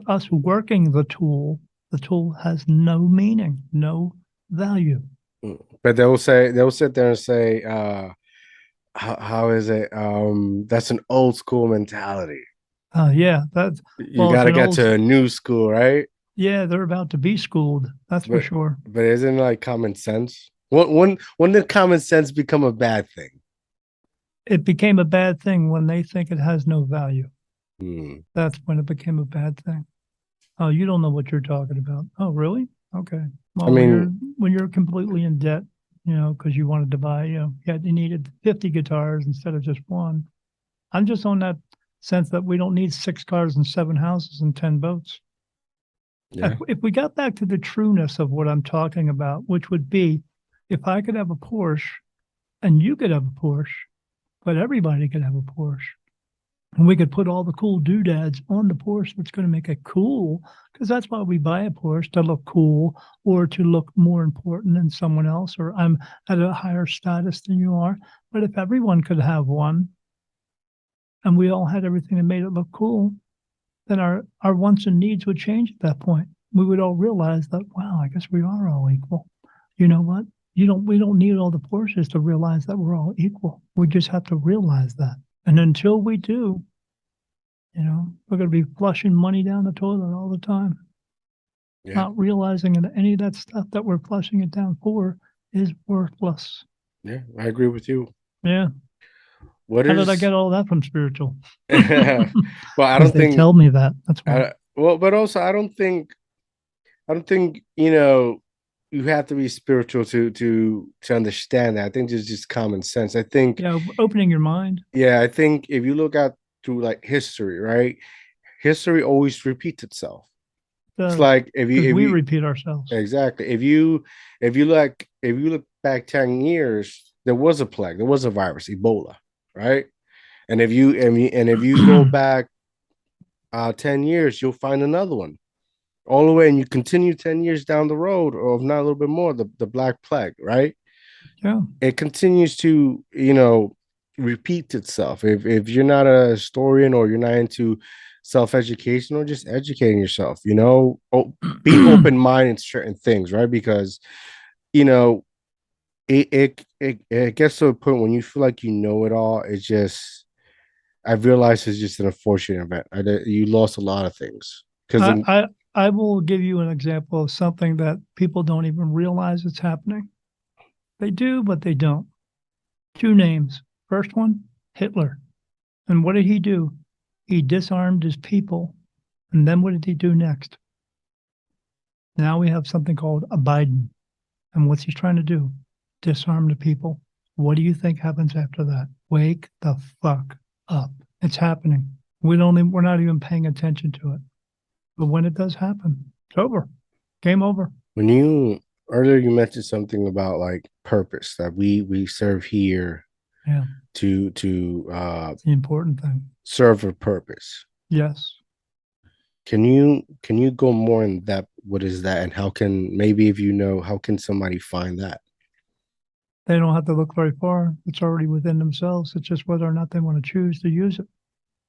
us working the tool has no meaning, no value. But they'll sit there and say, how is it? That's an old school mentality. Yeah, that's You well, it's got to an get old. to a new school, right? Yeah, they're about to be schooled. That's for But sure. isn't it like common sense? When did common sense become a bad thing? It became a bad thing when they think it has no value. Hmm. That's when it became a bad thing. Oh, you don't know what you're talking about. Oh, really? Okay. I Well, when mean, you're completely in debt, because you wanted to buy, you needed 50 guitars instead of just one. I'm just on that sense that we don't need 6 cars and 7 houses and 10 boats. yeah. If we got back to the trueness of what I'm talking about, which would be if I could have a Porsche and you could have a Porsche, but everybody could have a Porsche. And we could put all the cool doodads on the Porsche that's going to make it cool, because that's why we buy a Porsche, to look cool or to look more important than someone else, or I'm at a higher status than you are. But if everyone could have one and we all had everything that made it look cool, then our wants and needs would change at that point. We would all realize that, wow, I guess we are all equal. You know what? We don't need all the Porsches to realize that we're all equal. We just have to realize that. And until we do, we're going to be flushing money down the toilet all the time, Yeah. not realizing that any of that stuff that we're flushing it down for is worthless. Yeah, I agree with you. Yeah. What How did I is get all that from spiritual? well, I Because don't they think tell me that. That's why. but also I don't think you have to be spiritual to understand that. I think it's just common sense. I think Yeah. Opening your mind. yeah, I think if you look at through like history, right? history always repeats itself. It's Does, like because if we you repeat ourselves. exactly if you look back 10 years, there was a plague, there was a virus, Ebola, right? And if you go back 10 years, you'll find another one. All the way, and you continue 10 years down the road, or if not a little bit more, the Black Plague, right? Yeah. It continues to, repeat itself. If you're not a historian or you're not into self-education or just educating yourself, be open-minded to certain things, right? Because, you know, it gets to a point when you feel like you know it all. It's just I've realized it's just an unfortunate event. You lost a lot of things because I, I I will give you an example of something that people don't even realize it's happening. They do, but they don't. Two names. First one, Hitler. And what did he do? He disarmed his people. And then what did he do next? Now we have something called a Biden. And what's he trying to do? Disarm the people. What do you think happens after that? Wake the fuck up. It's happening. We're not even paying attention to it. But when it does happen, it's over. Game over. when you earlier you mentioned something about like purpose that we serve here Yeah. to It's the important thing. serve a purpose. Yes. Can you go more in depth? What is that, and how can maybe if you know how can somebody find that? They don't have to look very far. It's already within themselves. It's just whether or not they want to choose to use it.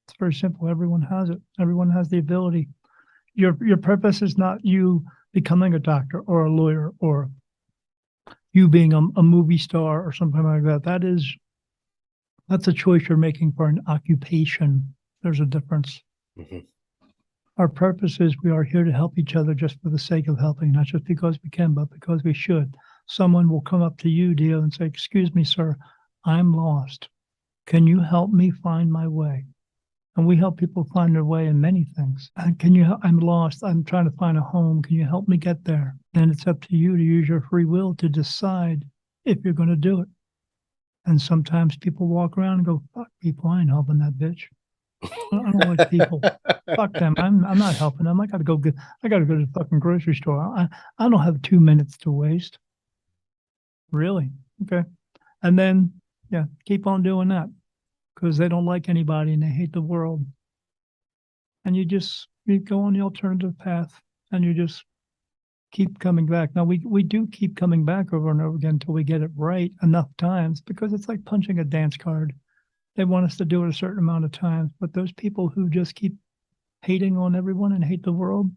It's very simple. Everyone has it. Everyone has the ability. Your purpose is not you becoming a doctor or a lawyer or you being a movie star or something like that. That's a choice you're making for an occupation. There's a difference. Mhm. Our purpose is we are here to help each other just for the sake of helping, not just because we can, but because we should. Someone will come up to you, Dio, and say, "Excuse me, sir, I'm lost. Can you help me find my way?" And we help people find their way in many things. I'm lost. I'm trying to find a home. Can you help me get there? Then it's up to you to use your free will to decide if you're going to do it. And sometimes people walk around and go, "Fuck people. I ain't helping that bitch. I don't like people. Fuck them. I'm not helping them. I got to go to the fucking grocery store. I don't have 2 minutes to waste." Really? Okay. And then, yeah, keep on doing that because they don't like anybody and they hate the world. And you go on the alternative path and you just keep coming back. Now we do keep coming back over and over again until we get it right enough times because it's like punching a dance card. They want us to do it a certain amount of times, but those people who just keep hating on everyone and hate the world,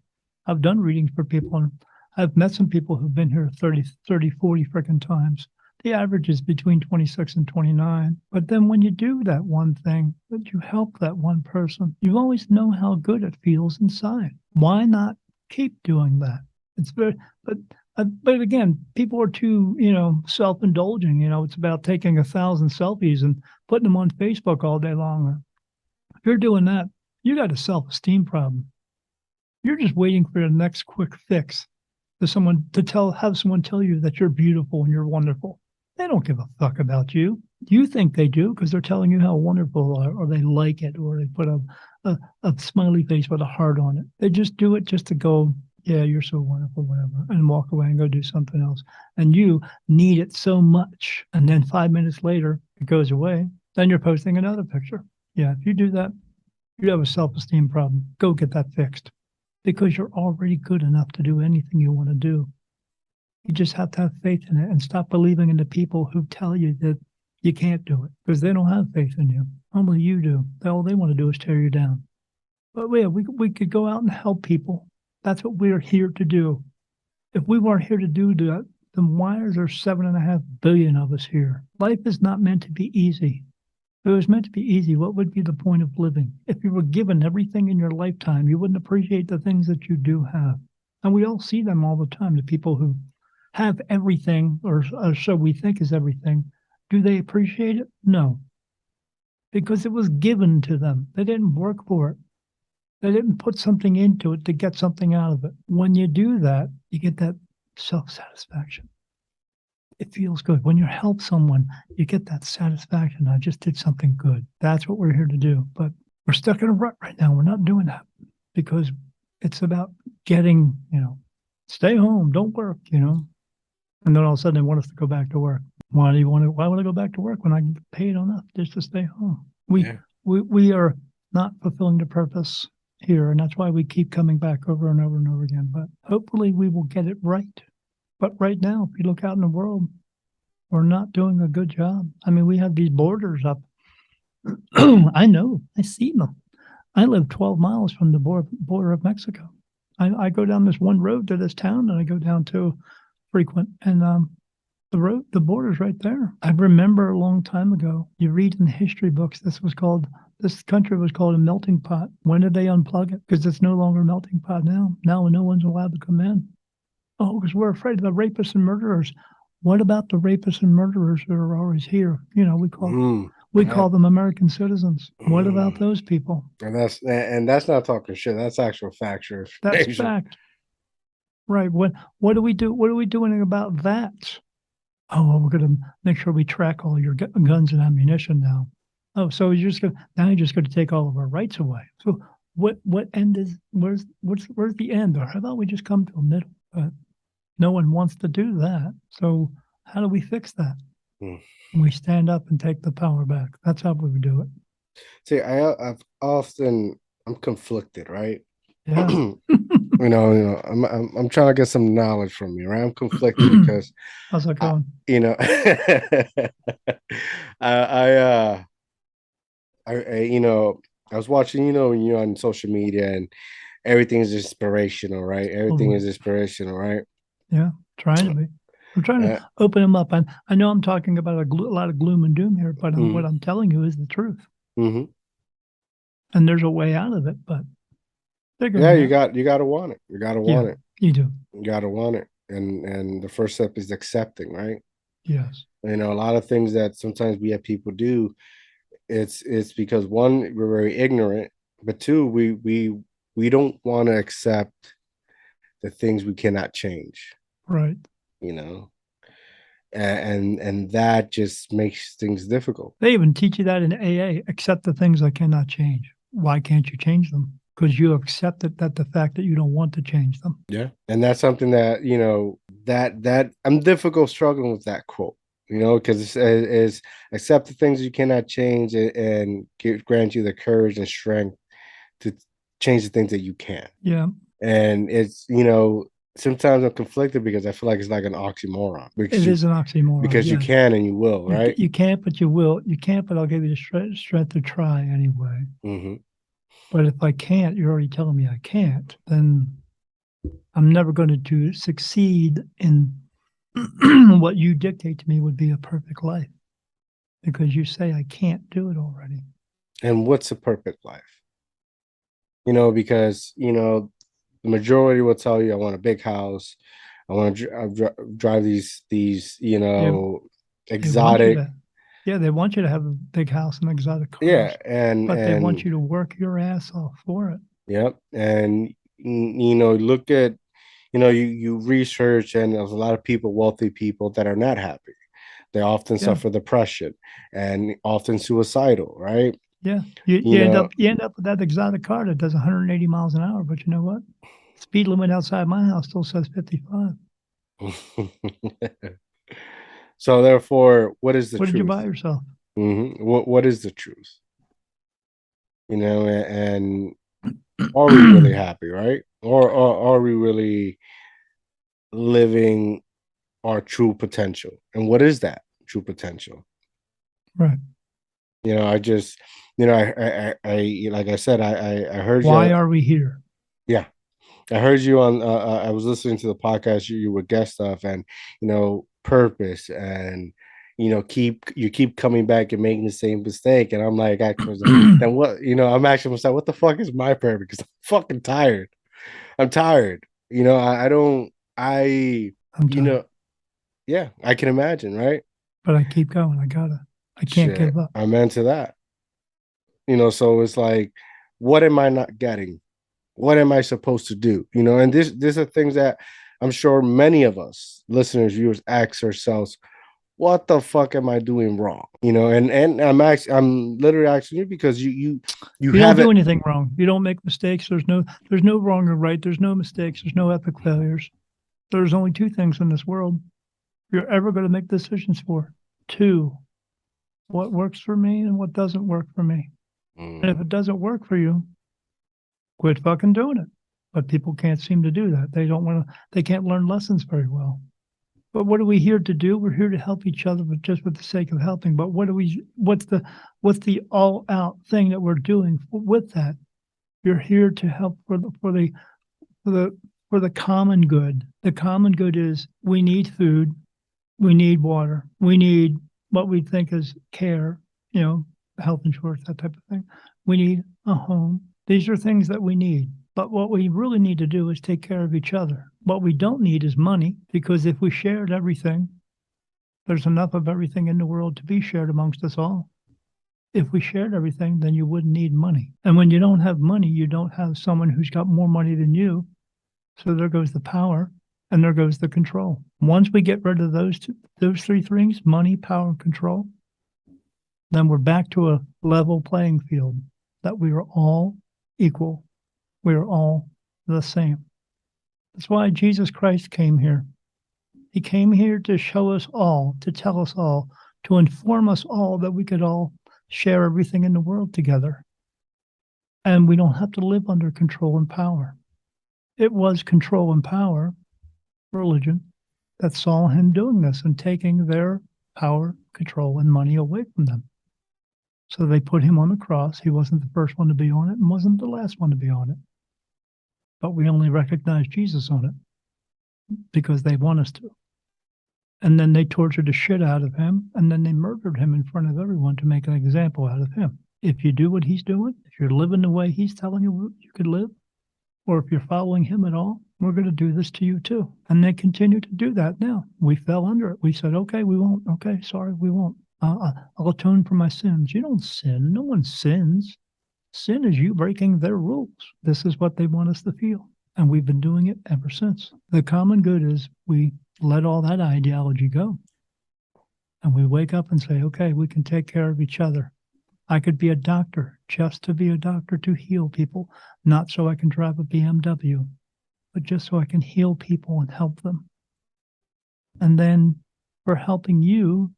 I've done readings for people and I've met some people who've been here 30, 40 freaking times. The average is between 26 and 29. But then when you do that one thing, that you help that one person, you always know how good it feels inside. Why not keep doing that? It's very, but again, people are too, self-indulging. It's about taking 1,000 selfies and putting them on Facebook all day long. If you're doing that, you got a self-esteem problem. You're just waiting for the next quick fix have someone tell you that you're beautiful and you're wonderful. They don't give a fuck about you. You think they do because they're telling you how wonderful or they like it or they put a smiley face with a heart on it. They just do it just to go, yeah, you're so wonderful, whatever, and walk away and go do something else. And you need it so much. And then 5 minutes later, it goes away. Then you're posting another picture. Yeah, if you do that, you have a self-esteem problem. Go get that fixed because you're already good enough to do anything you want to do. You just have to have faith in it and stop believing in the people who tell you that you can't do it because they don't have faith in you. Only you do. All they want to do is tear you down. But yeah, we could go out and help people. That's what we're here to do. If we weren't here to do that, then why is there 7.5 billion of us here? Life is not meant to be easy. If it was meant to be easy, what would be the point of living? If you were given everything in your lifetime, you wouldn't appreciate the things that you do have. And we all see them all the time, the people who have everything, or so we think is everything. Do they appreciate it? No, because it was given to them. They didn't work for it. They didn't put something into it to get something out of it. When you do that, you get that self-satisfaction. It feels good. When you help someone, you get that satisfaction. I just did something good. That's what we're here to do. But we're stuck in a rut right now. We're not doing that. because it's about getting, stay home, don't work, and then all of a sudden they want us to go back to work. Why would I go back to work when I get paid enough just to stay home? Yeah. We are not fulfilling the purpose here, and that's why we keep coming back over and over and over again. But hopefully we will get it right. But right now, if you look out in the world, we're not doing a good job. I mean, we have these borders up. I know, I see them. I live 12 miles from the border of Mexico. I go down this one road to this town, and I go down to frequent, and the border's right there. I remember a long time ago, you read in history books, this country was called a melting pot. When did they unplug it? Because it's no longer a melting pot now. Now no one's allowed to come in. Oh, because we're afraid of the rapists and murderers. What about the rapists and murderers that are always here? We call them American citizens. What about those people? And that's not talking shit. That's actual factual That's information. fact. Right. What do we do? What are we doing about that? Oh, well, we're going to make sure we track all your guns and ammunition now. Oh, so you're just going to take all of our rights away. So what end is where's the end? Or how about we just come to a middle? But no one wants to do that. So how do we fix that? We stand up and take the power back. That's how we would do it. See, I'm conflicted, right? Yeah. I'm trying to get some knowledge from you, right? I'm conflicted because How's that going? I was watching, when you're on social media and everything is inspirational, right? Everything is inspirational, right? Yeah, trying to be. I'm trying to open them up. I know I'm talking about a lot of gloom and doom here, but what I'm telling you is the truth. Mm-hmm. And there's a way out of it, but you got to want it. You got to want it. You do. You got to want it, and the first step is accepting, right? Yes. A lot of things that sometimes we have people do, it's because one, we're very ignorant, but two, we don't want to accept the things we cannot change. Right. And that just makes things difficult. They even teach you that in AA, accept the things I cannot change. Why can't you change them? Because you accepted that the fact that you don't want to change them. Yeah. And that's something that, that I'm difficult struggling with that quote, because it's accept the things you cannot change and grant you the courage and strength to change the things that you can. Yeah. And it's, sometimes I'm conflicted because I feel like it's like an oxymoron. It is an oxymoron. Because you can and you will, right? You can't, but you will. You can't, but I'll give you the strength to try anyway. Mm-hmm. But if I can't, you're already telling me I can't, then I'm never going to succeed in what you dictate to me would be a perfect life. Because you say I can't do it already. And what's a perfect life? Because, the majority will tell you, I want a big house. I want to drive these exotic. They want you to have a big house and exotic cars. Yeah, but they want you to work your ass off for it. Yep, and look at, you research, and there's a lot of people, wealthy people, that are not happy. They often suffer depression and often suicidal, right? Yeah, you end up with that exotic car that does 180 miles an hour, but you know what? Speed limit outside my house still says 55. So therefore, what is the truth? What did you buy yourself? Mm-hmm. What is the truth? And are we really happy, right? Or are we really living our true potential? And what is that true potential? Right. I just, I like I said, I heard you. Why are we here? Yeah. I heard you on, I was listening to the podcast you were guest of, and, purpose, and, you keep coming back and making the same mistake. And I'm like, then what, I'm asking myself, what the fuck is my purpose? Because I'm fucking tired. I'm tired. I'm tired. Yeah, I can imagine, right? But I keep going. I can't give up. I'm into that. So it's like, what am I not getting? What am I supposed to do? And these are things that I'm sure many of us, listeners, viewers, ask ourselves, what the fuck am I doing wrong? You know, and I'm literally asking you because you You don't do haven't. anything wrong. You don't make mistakes. There's no wrong or right. There's no mistakes. There's no epic failures. There's only two things in this world you're ever going to make decisions for. Two, what works for me and what doesn't work for me. And if it doesn't work for you, quit fucking doing it. But people can't seem to do that. They don't want to, they can't learn lessons very well. But what are we here to do? We're here to help each other, but just for the sake of helping. But what's the all out thing that we're doing with that? You're here to help for the for the common good. The common good is we need food, we need water, we need what we think is care, health insurance, that type of thing. We need a home. These are things that we need. But what we really need to do is take care of each other. What we don't need is money, because if we shared everything, there's enough of everything in the world to be shared amongst us all. If we shared everything, then you wouldn't need money. And when you don't have money, you don't have someone who's got more money than you. So there goes the power and there goes the control. Once we get rid of those three things, money, power, and control, then we're back to a level playing field that we are all equal. We are all the same. That's why Jesus Christ came here. He came here to show us all, to tell us all, to inform us all that we could all share everything in the world together. And we don't have to live under control and power. It was control and power, religion, that saw him doing this and taking their power, control, and money away from them. So they put him on the cross. He wasn't the first one to be on it and wasn't the last one to be on it. But we only recognize Jesus on it because they want us to. And then they tortured the shit out of him, and then they murdered him in front of everyone to make an example out of him. If you do what he's doing, if you're living the way he's telling you you could live, or if you're following him at all, we're going to do this to you too. And they continue to do that now. We fell under it. We said, okay, we won't. Okay, sorry, we won't. I'll atone for my sins. You don't sin. No one sins. Sin is you breaking their rules. This is what they want us to feel. And we've been doing it ever since. The common good is we let all that ideology go. And we wake up and say, okay, we can take care of each other. I could be a doctor just to be a doctor to heal people, not so I can drive a BMW, but just so I can heal people and help them. And then for helping you,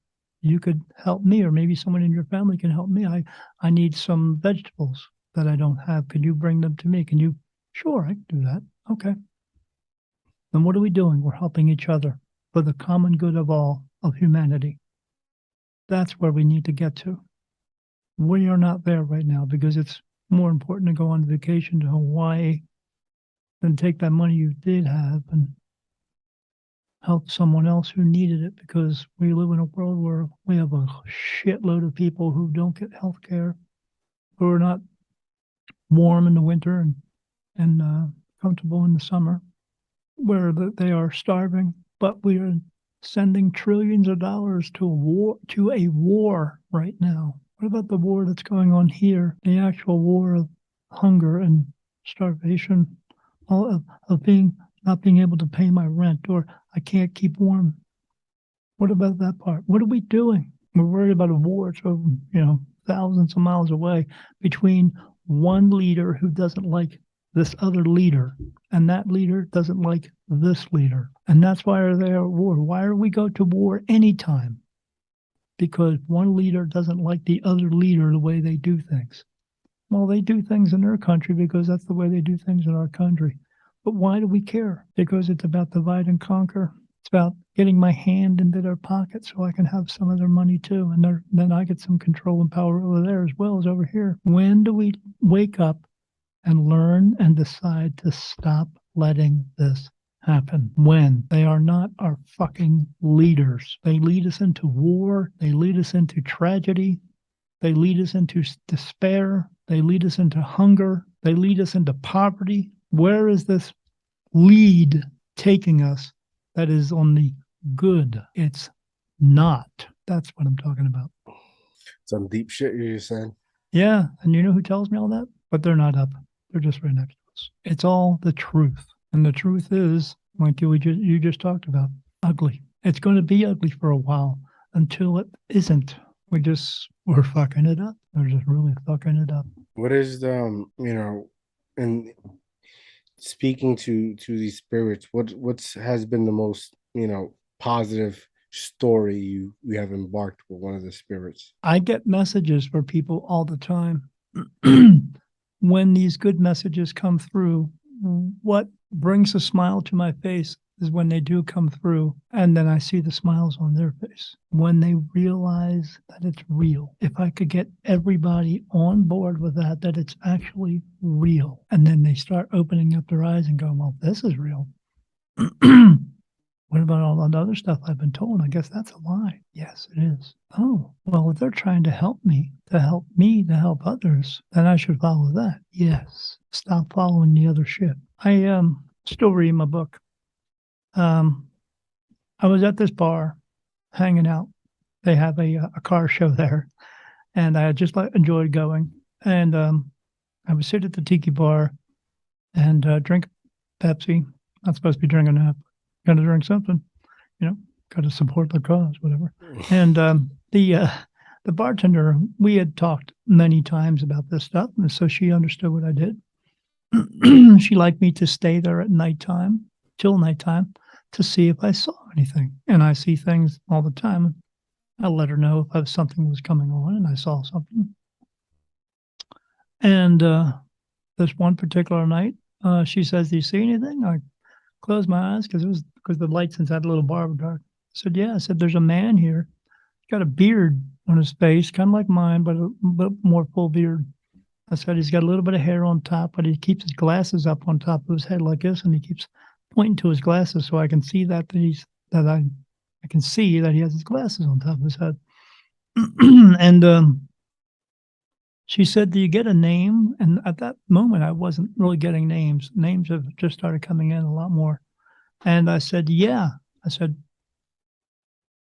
you could help me, or maybe someone in your family can help me. I need some vegetables that I don't have. Could you bring them to me? Can you? Sure, I can do that. Okay. Then what are we doing? We're helping each other for the common good of all, of humanity. That's where we need to get to. We are not there right now because it's more important to go on vacation to Hawaii than take that money you did have and help someone else who needed it, because we live in a world where we have a shitload of people who don't get health care, who are not warm in the winter and comfortable in the summer, where they are starving. But we are sending trillions of dollars to a war right now. What about the war that's going on here? The actual war of hunger and starvation, of not being able to pay my rent, or I can't keep warm. What about that part? What are we doing? We're worried about a war, so thousands of miles away, between one leader who doesn't like this other leader, and that leader doesn't like this leader. And that's why they're at war. Why do we go to war anytime? Because one leader doesn't like the other leader, the way they do things. Well, they do things in their country because that's the way they do things in our country. But why do we care? Because it's about divide and conquer. It's about getting my hand into their pocket so I can have some of their money too. And then I get some control and power over there as well as over here. When do we wake up and learn and decide to stop letting this happen? When? They are not our fucking leaders. They lead us into war. They lead us into tragedy. They lead us into despair. They lead us into hunger. They lead us into poverty. Where is this lead taking us that is on the good? It's not. That's what I'm talking about. Some deep shit you're saying. Yeah, and you know who tells me all that? But they're not up. They're just right next to us. It's all the truth. And the truth is, like you just talked about, ugly. It's going to be ugly for a while. until it isn't. We're fucking it up. We're just really fucking it up. What is the and speaking to these spirits, what's has been the most positive story you have embarked with one of the spirits? I get messages for people all the time. When these good messages come through, what brings a smile to my face is when they do come through, and then I see the smiles on their face when they realize that it's real. If I could get everybody on board with that it's actually real, and then they start opening up their eyes and going, well, this is real. What about all that other stuff I've been told? I guess that's a lie. Yes, it is. Oh, well, if they're trying to help me, to help others, then I should follow that. Yes. Stop following the other shit. I still reading my book. I was at this bar hanging out. They have a car show there, and I just enjoyed going. And I would sit at the tiki bar and drink Pepsi. Not supposed to be drinking that. Got to drink something, got to support the cause, whatever. And the bartender, we had talked many times about this stuff, and so she understood what I did. She liked me to stay there at nighttime, till nighttime, to see if I saw anything. And I see things all the time. I let her know if something was coming on, and I saw something. And this one particular night, she says, "Do you see anything?" I closed my eyes because the lights inside the little bar were dark. I said, "Yeah." I said, "There's a man here. He's got a beard on his face, kind of like mine, but a bit more full beard." I said, "He's got a little bit of hair on top, but he keeps his glasses up on top of his head like this, and he keeps pointing to his glasses so I can see that I can see that he has his glasses on top of his head." And she said, "Do you get a name?" And at that moment, I wasn't really getting names. Names have just started coming in a lot more. And I said, "Yeah." I said,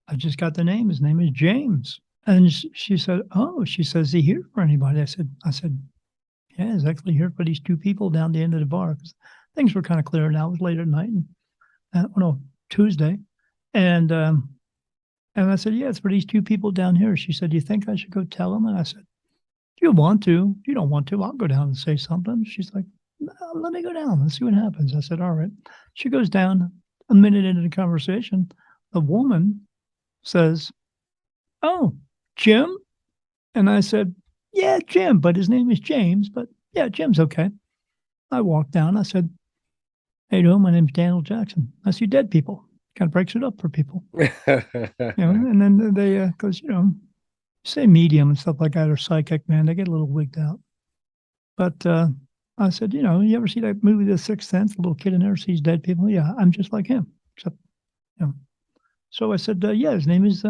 "I just got the name. His name is James." And she said, "Oh," she says, "Is he here for anybody?" I said, "Yeah, he's actually here for these two people down the end of the bar." Because things were kind of clearing out. It was late at night, and Tuesday. And I said, "Yeah, it's for these two people down here." She said, "Do you think I should go tell them?" And I said, "If you want to. If you don't want to, I'll go down and say something." She's like, "No, let me go down and see what happens." I said, "All right." She goes down. A minute into the conversation, the woman says, "Oh, Jim?" And I said, "Yeah, Jim, but his name is James. But yeah, Jim's okay." I walked down. I said, "Hey, you doing? My name's Daniel Jackson. I see dead people." Kind of breaks it up for people. And then they, because, say medium and stuff like that or psychic, man, they get a little wigged out. But I said, "You ever see that movie, The Sixth Sense? The little kid in there sees dead people." "Yeah, I'm just like him, except, you know." So I said, "Yeah, his name is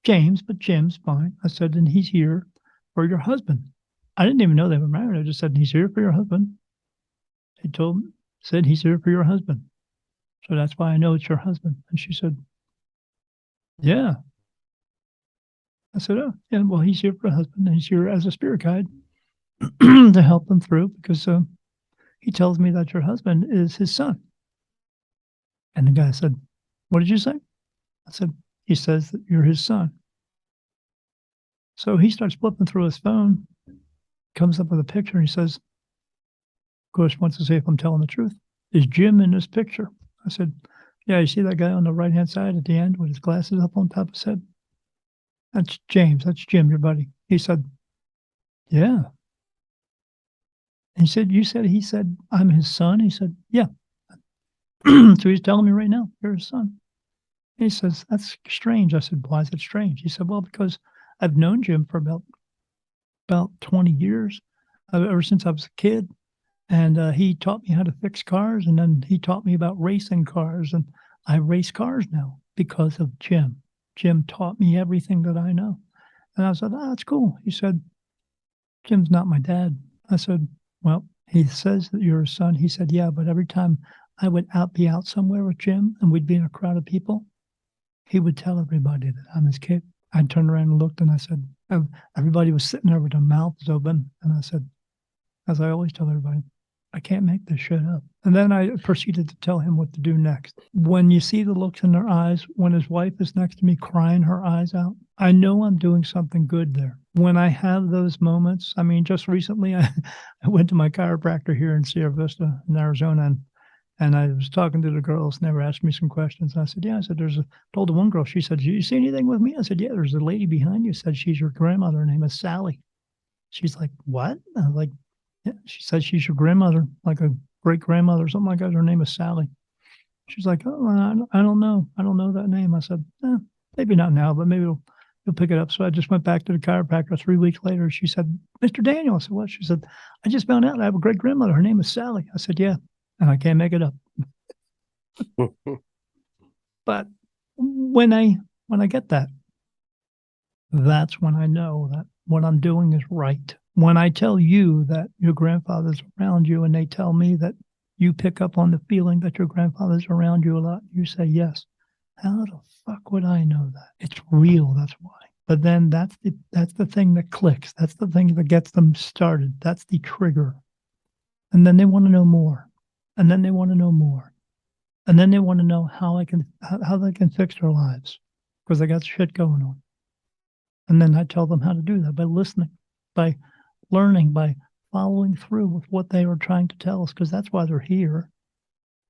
James, but Jim's fine." I said, "And he's here for your husband." I didn't even know they were married. I just said, "He's here for your husband." They said, "He's here for your husband. So that's why I know it's your husband." And she said, "Yeah." I said, "Oh, yeah, well, he's here for a husband, and he's here as a spirit guide to help them through because he tells me that your husband is his son." And the guy said, "What did you say?" I said, "He says that you're his son." So he starts flipping through his phone, comes up with a picture, and he says, of course, wants to see if I'm telling the truth. "Is Jim in this picture?" I said, "Yeah, you see that guy on the right-hand side at the end with his glasses up on top of his head? That's James. That's Jim, your buddy." He said, "Yeah." And he said, he said, "I'm his son?" He said, "Yeah." So he's telling me right now, "You're his son." And he says, "That's strange." I said, "Why is it strange?" He said, "Well, because I've known Jim for about 20 years, ever since I was a kid. And he taught me how to fix cars, and then he taught me about racing cars, and I race cars now because of Jim. Jim taught me everything that I know." And I said, "Oh, that's cool." He said, "Jim's not my dad." I said, "Well, he says that you're his son." He said, "Yeah, but every time I would be out somewhere with Jim and we'd be in a crowd of people, he would tell everybody that I'm his kid." I turned around and looked, and I said, everybody was sitting there with their mouths open. And I said, as I always tell everybody, I can't make this shit up. And then I proceeded to tell him what to do next. When you see the looks in their eyes, when his wife is next to me crying her eyes out, I know I'm doing something good there. When I have those moments, I mean, just recently I went to my chiropractor here in Sierra Vista in Arizona, and I was talking to the girls, and they were asking me some questions. And I said, yeah, I said, told the one girl, she said, do you see anything with me? I said, yeah, there's a lady behind you, said she's your grandmother. Her name is Sally. She's like, what? I was like, yeah. She said she's your grandmother, like a great grandmother or something like that. Her name is Sally. She's like, oh, I don't know. I don't know that name. I said, maybe not now, but maybe you'll pick it up. So I just went back to the chiropractor 3 weeks later. She said, Mr. Daniel. I said, what? She said, I just found out I have a great grandmother. Her name is Sally. I said, yeah, and I can't make it up. But when I get that, that's when I know that what I'm doing is right. When I tell you that your grandfather's around you and they tell me that you pick up on the feeling that your grandfather's around you a lot, you say yes. How the fuck would I know that? It's real, that's why. But then that's the thing that clicks. That's the thing that gets them started. That's the trigger. And then they want to know more. And then they want to know more. And then they want to know how they can fix their lives because they got shit going on. And then I tell them how to do that by listening, by learning, by following through with what they were trying to tell us, because that's why they're here.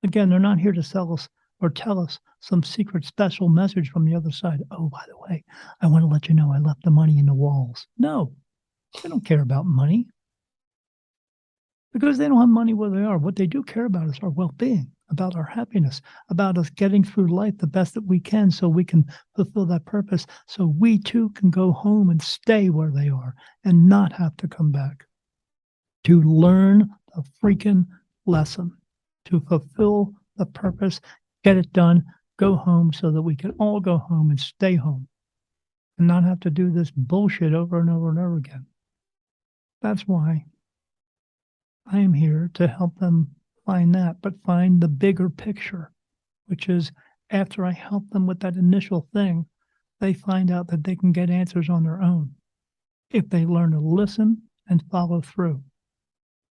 Again, they're not here to sell us or tell us some secret special message from the other side. Oh, by the way, I want to let you know I left the money in the walls. No, they don't care about money because they don't have money where they are. What they do care about is our well-being, about our happiness, about us getting through life the best that we can so we can fulfill that purpose, so we too can go home and stay where they are and not have to come back to learn the freaking lesson, to fulfill the purpose, get it done, go home so that we can all go home and stay home and not have to do this bullshit over and over and over again. That's why I am here to help them find that, but find the bigger picture, which is after I help them with that initial thing, they find out that they can get answers on their own if they learn to listen and follow through.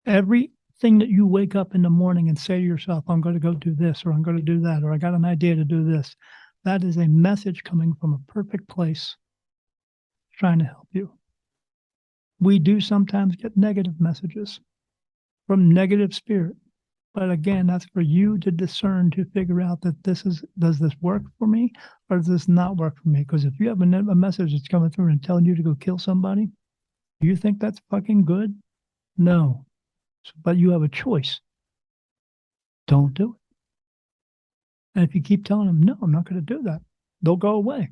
Everything that you wake up in the morning and say to yourself, I'm going to go do this, or I'm going to do that, or I got an idea to do this, that is a message coming from a perfect place trying to help you. We do sometimes get negative messages from negative spirit. But again, that's for you to discern, to figure out that does this work for me or does this not work for me? Because if you have a message that's coming through and telling you to go kill somebody, do you think that's fucking good? No. But you have a choice. Don't do it. And if you keep telling them, no, I'm not going to do that, they'll go away.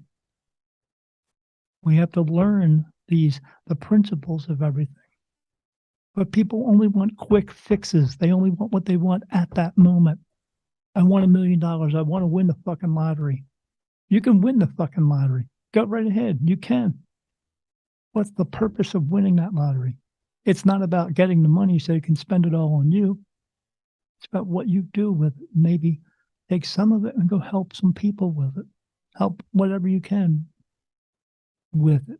We have to learn the principles of everything. But people only want quick fixes. They only want what they want at that moment. I want $1 million. I want to win the fucking lottery. You can win the fucking lottery. Go right ahead. You can. What's the purpose of winning that lottery? It's not about getting the money so you can spend it all on you. It's about what you do with it. Maybe take some of it and go help some people with it. Help whatever you can with it.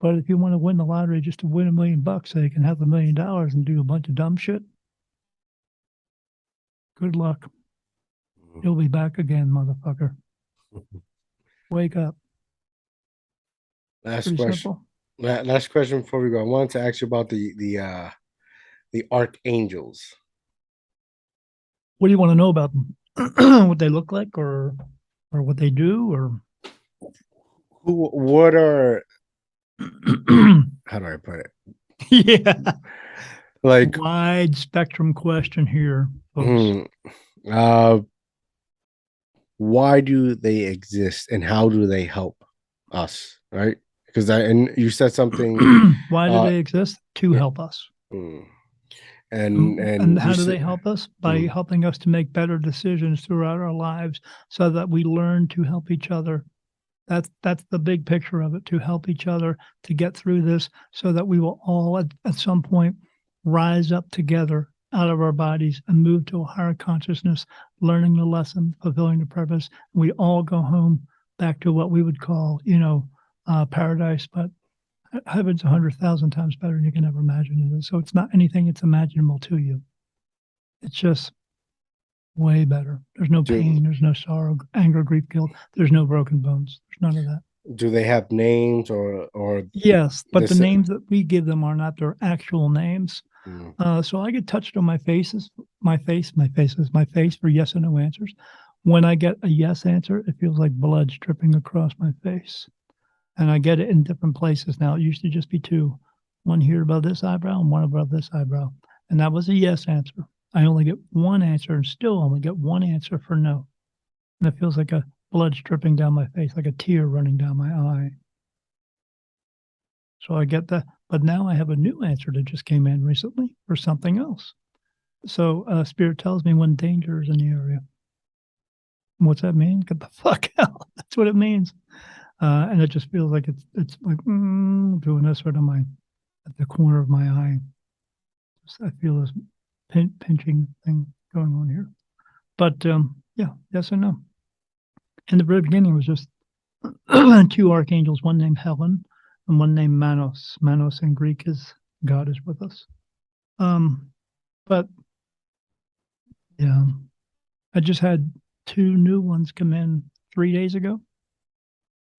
But if you want to win the lottery just to win $1 million so you can have $1 million and do a bunch of dumb shit, good luck. You'll be back again, motherfucker. Wake up. Last Pretty question. simple. Last question before we go. I wanted to ask you about the archangels. What do you want to know about them? What they look like, or what they do, or What are how do I put it? yeah, Like wide spectrum question here, folks. Why do they exist and how do they help us? Right? Because and you said something. Why do they exist? To help us. And how do they help us? By helping us to make better decisions throughout our lives so that we learn to help each other. That's the big picture of it, to help each other to get through this so that we will all at some point rise up together out of our bodies and move to a higher consciousness, learning the lesson, fulfilling the purpose. We all go home back to what we would call, paradise, but Heaven's 100,000 times better than you can ever imagine it is. So it's not anything that's imaginable to you. It's just way better. There's no Do pain. There's no sorrow, anger, grief, guilt. There's no broken bones. There's none of that. do they have names or Yes, but the this? names that we give them are not their actual names. Mm, So I get touched on my faces, my face for yes and no answers. When I get a yes answer, it feels like blood dripping across my face. And I get it in different places now. It used to just be two, one here above this eyebrow and one above this eyebrow. And that was a yes answer. I only get one answer and still only get one answer for no. And it feels like a blood dripping down my face, like a tear running down my eye. So I get that. But now I have a new answer that just came in recently for something else. So Spirit tells me when danger is in the area. What's that mean? Get the fuck out. That's what it means. And it just feels like it's like doing this right on my at the corner of my eye. I feel this pinching thing going on here. But yeah, yes and no. In the very beginning, it was just two archangels, one named Helen and one named Manos. Manos in Greek is God is with us. But yeah, I just had two new ones come in 3 days ago,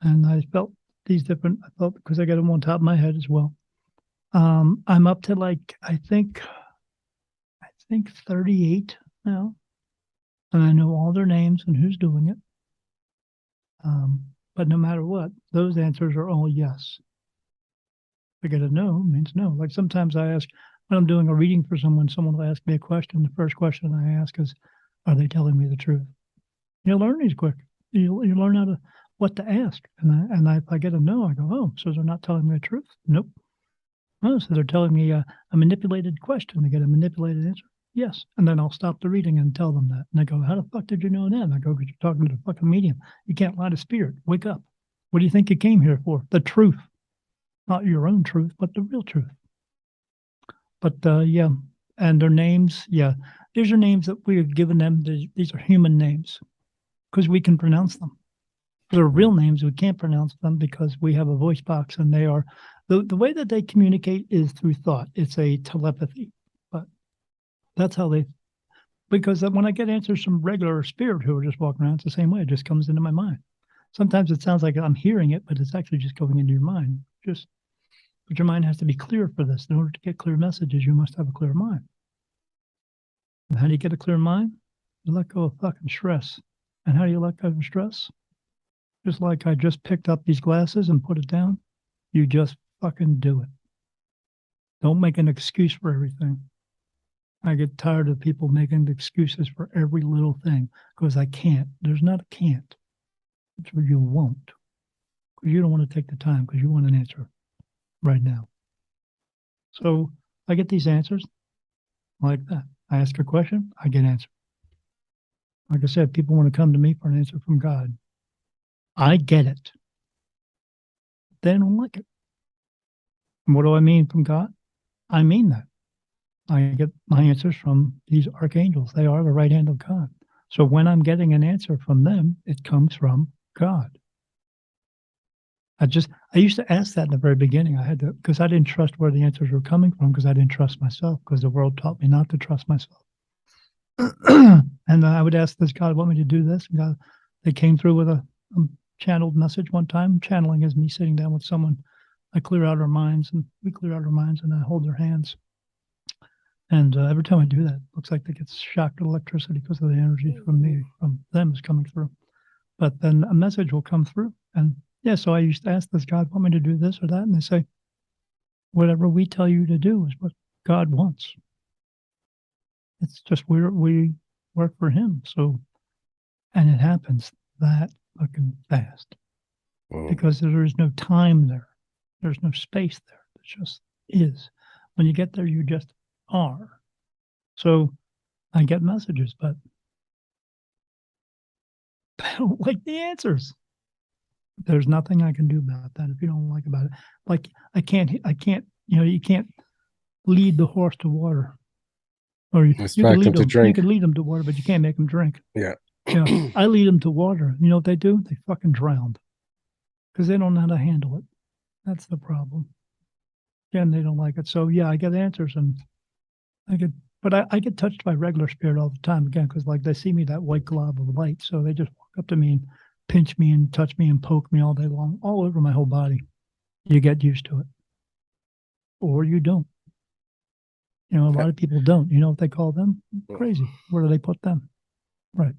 and I felt these different. I felt because I got them on top of my head as well. I'm up to like I think 38 now, and I know all their names and who's doing it. But no matter what, those answers are all yes. If I get a no, means no. Like sometimes I ask when I'm doing a reading for someone will ask me a question. The first question I ask is, "Are they telling me the truth?" You learn these quick. You learn how to what to ask. And if I get a no, I go, "Oh, so they're not telling me the truth?" Nope. Oh, so they're telling me a manipulated question. They get a manipulated answer. Yes. And then I'll stop the reading and tell them that. And they go, "How the fuck did you know that?" And I go, "Because you're talking to the fucking medium. You can't lie to spirit. Wake up. What do you think you came here for? The truth. Not your own truth, but the real truth." But yeah. And their names, yeah. These are names that we have given them. These are human names because we can pronounce them. Their real names, we can't pronounce them because we have a voice box and they are the way that they communicate is through thought. It's a telepathy, but that's how they, because when I get answers from regular spirit who are just walking around, it's the same way. It just comes into my mind. Sometimes it sounds like I'm hearing it, but it's actually just going into your mind. But your mind has to be clear for this. In order to get clear messages, you must have a clear mind. And how do you get a clear mind? You let go of fucking stress. And how do you let go of stress? Just like I just picked up these glasses and put it down, you just fucking do it. Don't make an excuse for everything. I get tired of people making excuses for every little thing because I can't. There's not a can't. It's where you won't. Because you don't want to take the time because you want an answer right now. So I get these answers like that. I ask a question, I get an answer. Like I said, people want to come to me for an answer from God. I get it. They don't like it. And what do I mean from God? I mean that. I get my answers from these archangels. They are the right hand of God. So when I'm getting an answer from them, it comes from God. I used to ask that in the very beginning. I had to, because I didn't trust where the answers were coming from, because I didn't trust myself, because the world taught me not to trust myself. And I would ask, does God want me to do this? And God, they came through with a channeled message one time. Channeling is me sitting down with someone. I clear out our minds, and we clear out our minds, and I hold their hands. And every time I do that, it looks like they get shocked with electricity because of the energy from them is coming through. But then a message will come through, and yeah, so I used to ask, does God want me to do this or that? And they say, whatever we tell you to do is what God wants. It's just we work for him. So, and it happens that fucking fast because there is no time there. There's no space there. It just is. When you get there, you just are. So I get messages, but I don't like the answers. There's nothing I can do about that if you don't like about it. Like I can't, you can't lead the horse to water. Or you can lead them, you can lead them to water, but you can't make them drink. Yeah. I lead them to water. What they do? They fucking drown because they don't know how to handle it. That's the problem. Again, they don't like it. So yeah, I get answers, and I get, but I get touched by regular spirit all the time again, because like they see me, that white glob of light, so they just walk up to me and pinch me and touch me and poke me all day long, all over my whole body. You get used to it, or you don't. You know, a lot of people don't. You know what they call them? Crazy. Where do they put them? Right.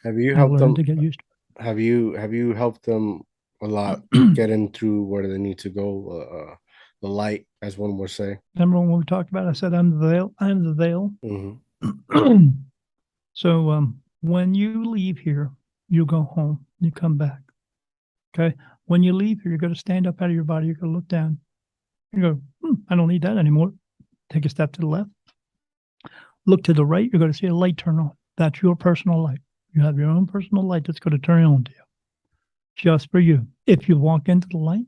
Have you I helped learned them? to get used Have you helped them a lot to it. getting through where they need to go? The light, as one would say. Remember when we talked about? I said I'm the veil. I'm the veil. Hmm. So when you leave here, you go home. You come back. Okay. When you leave here, you're going to stand up out of your body. You're going to look down. You go, I don't need that anymore. Take a step to the left. Look to the right. You're going to see a light turn on. That's your personal light. You have your own personal light that's going to turn on to you, just for you. If you walk into the light,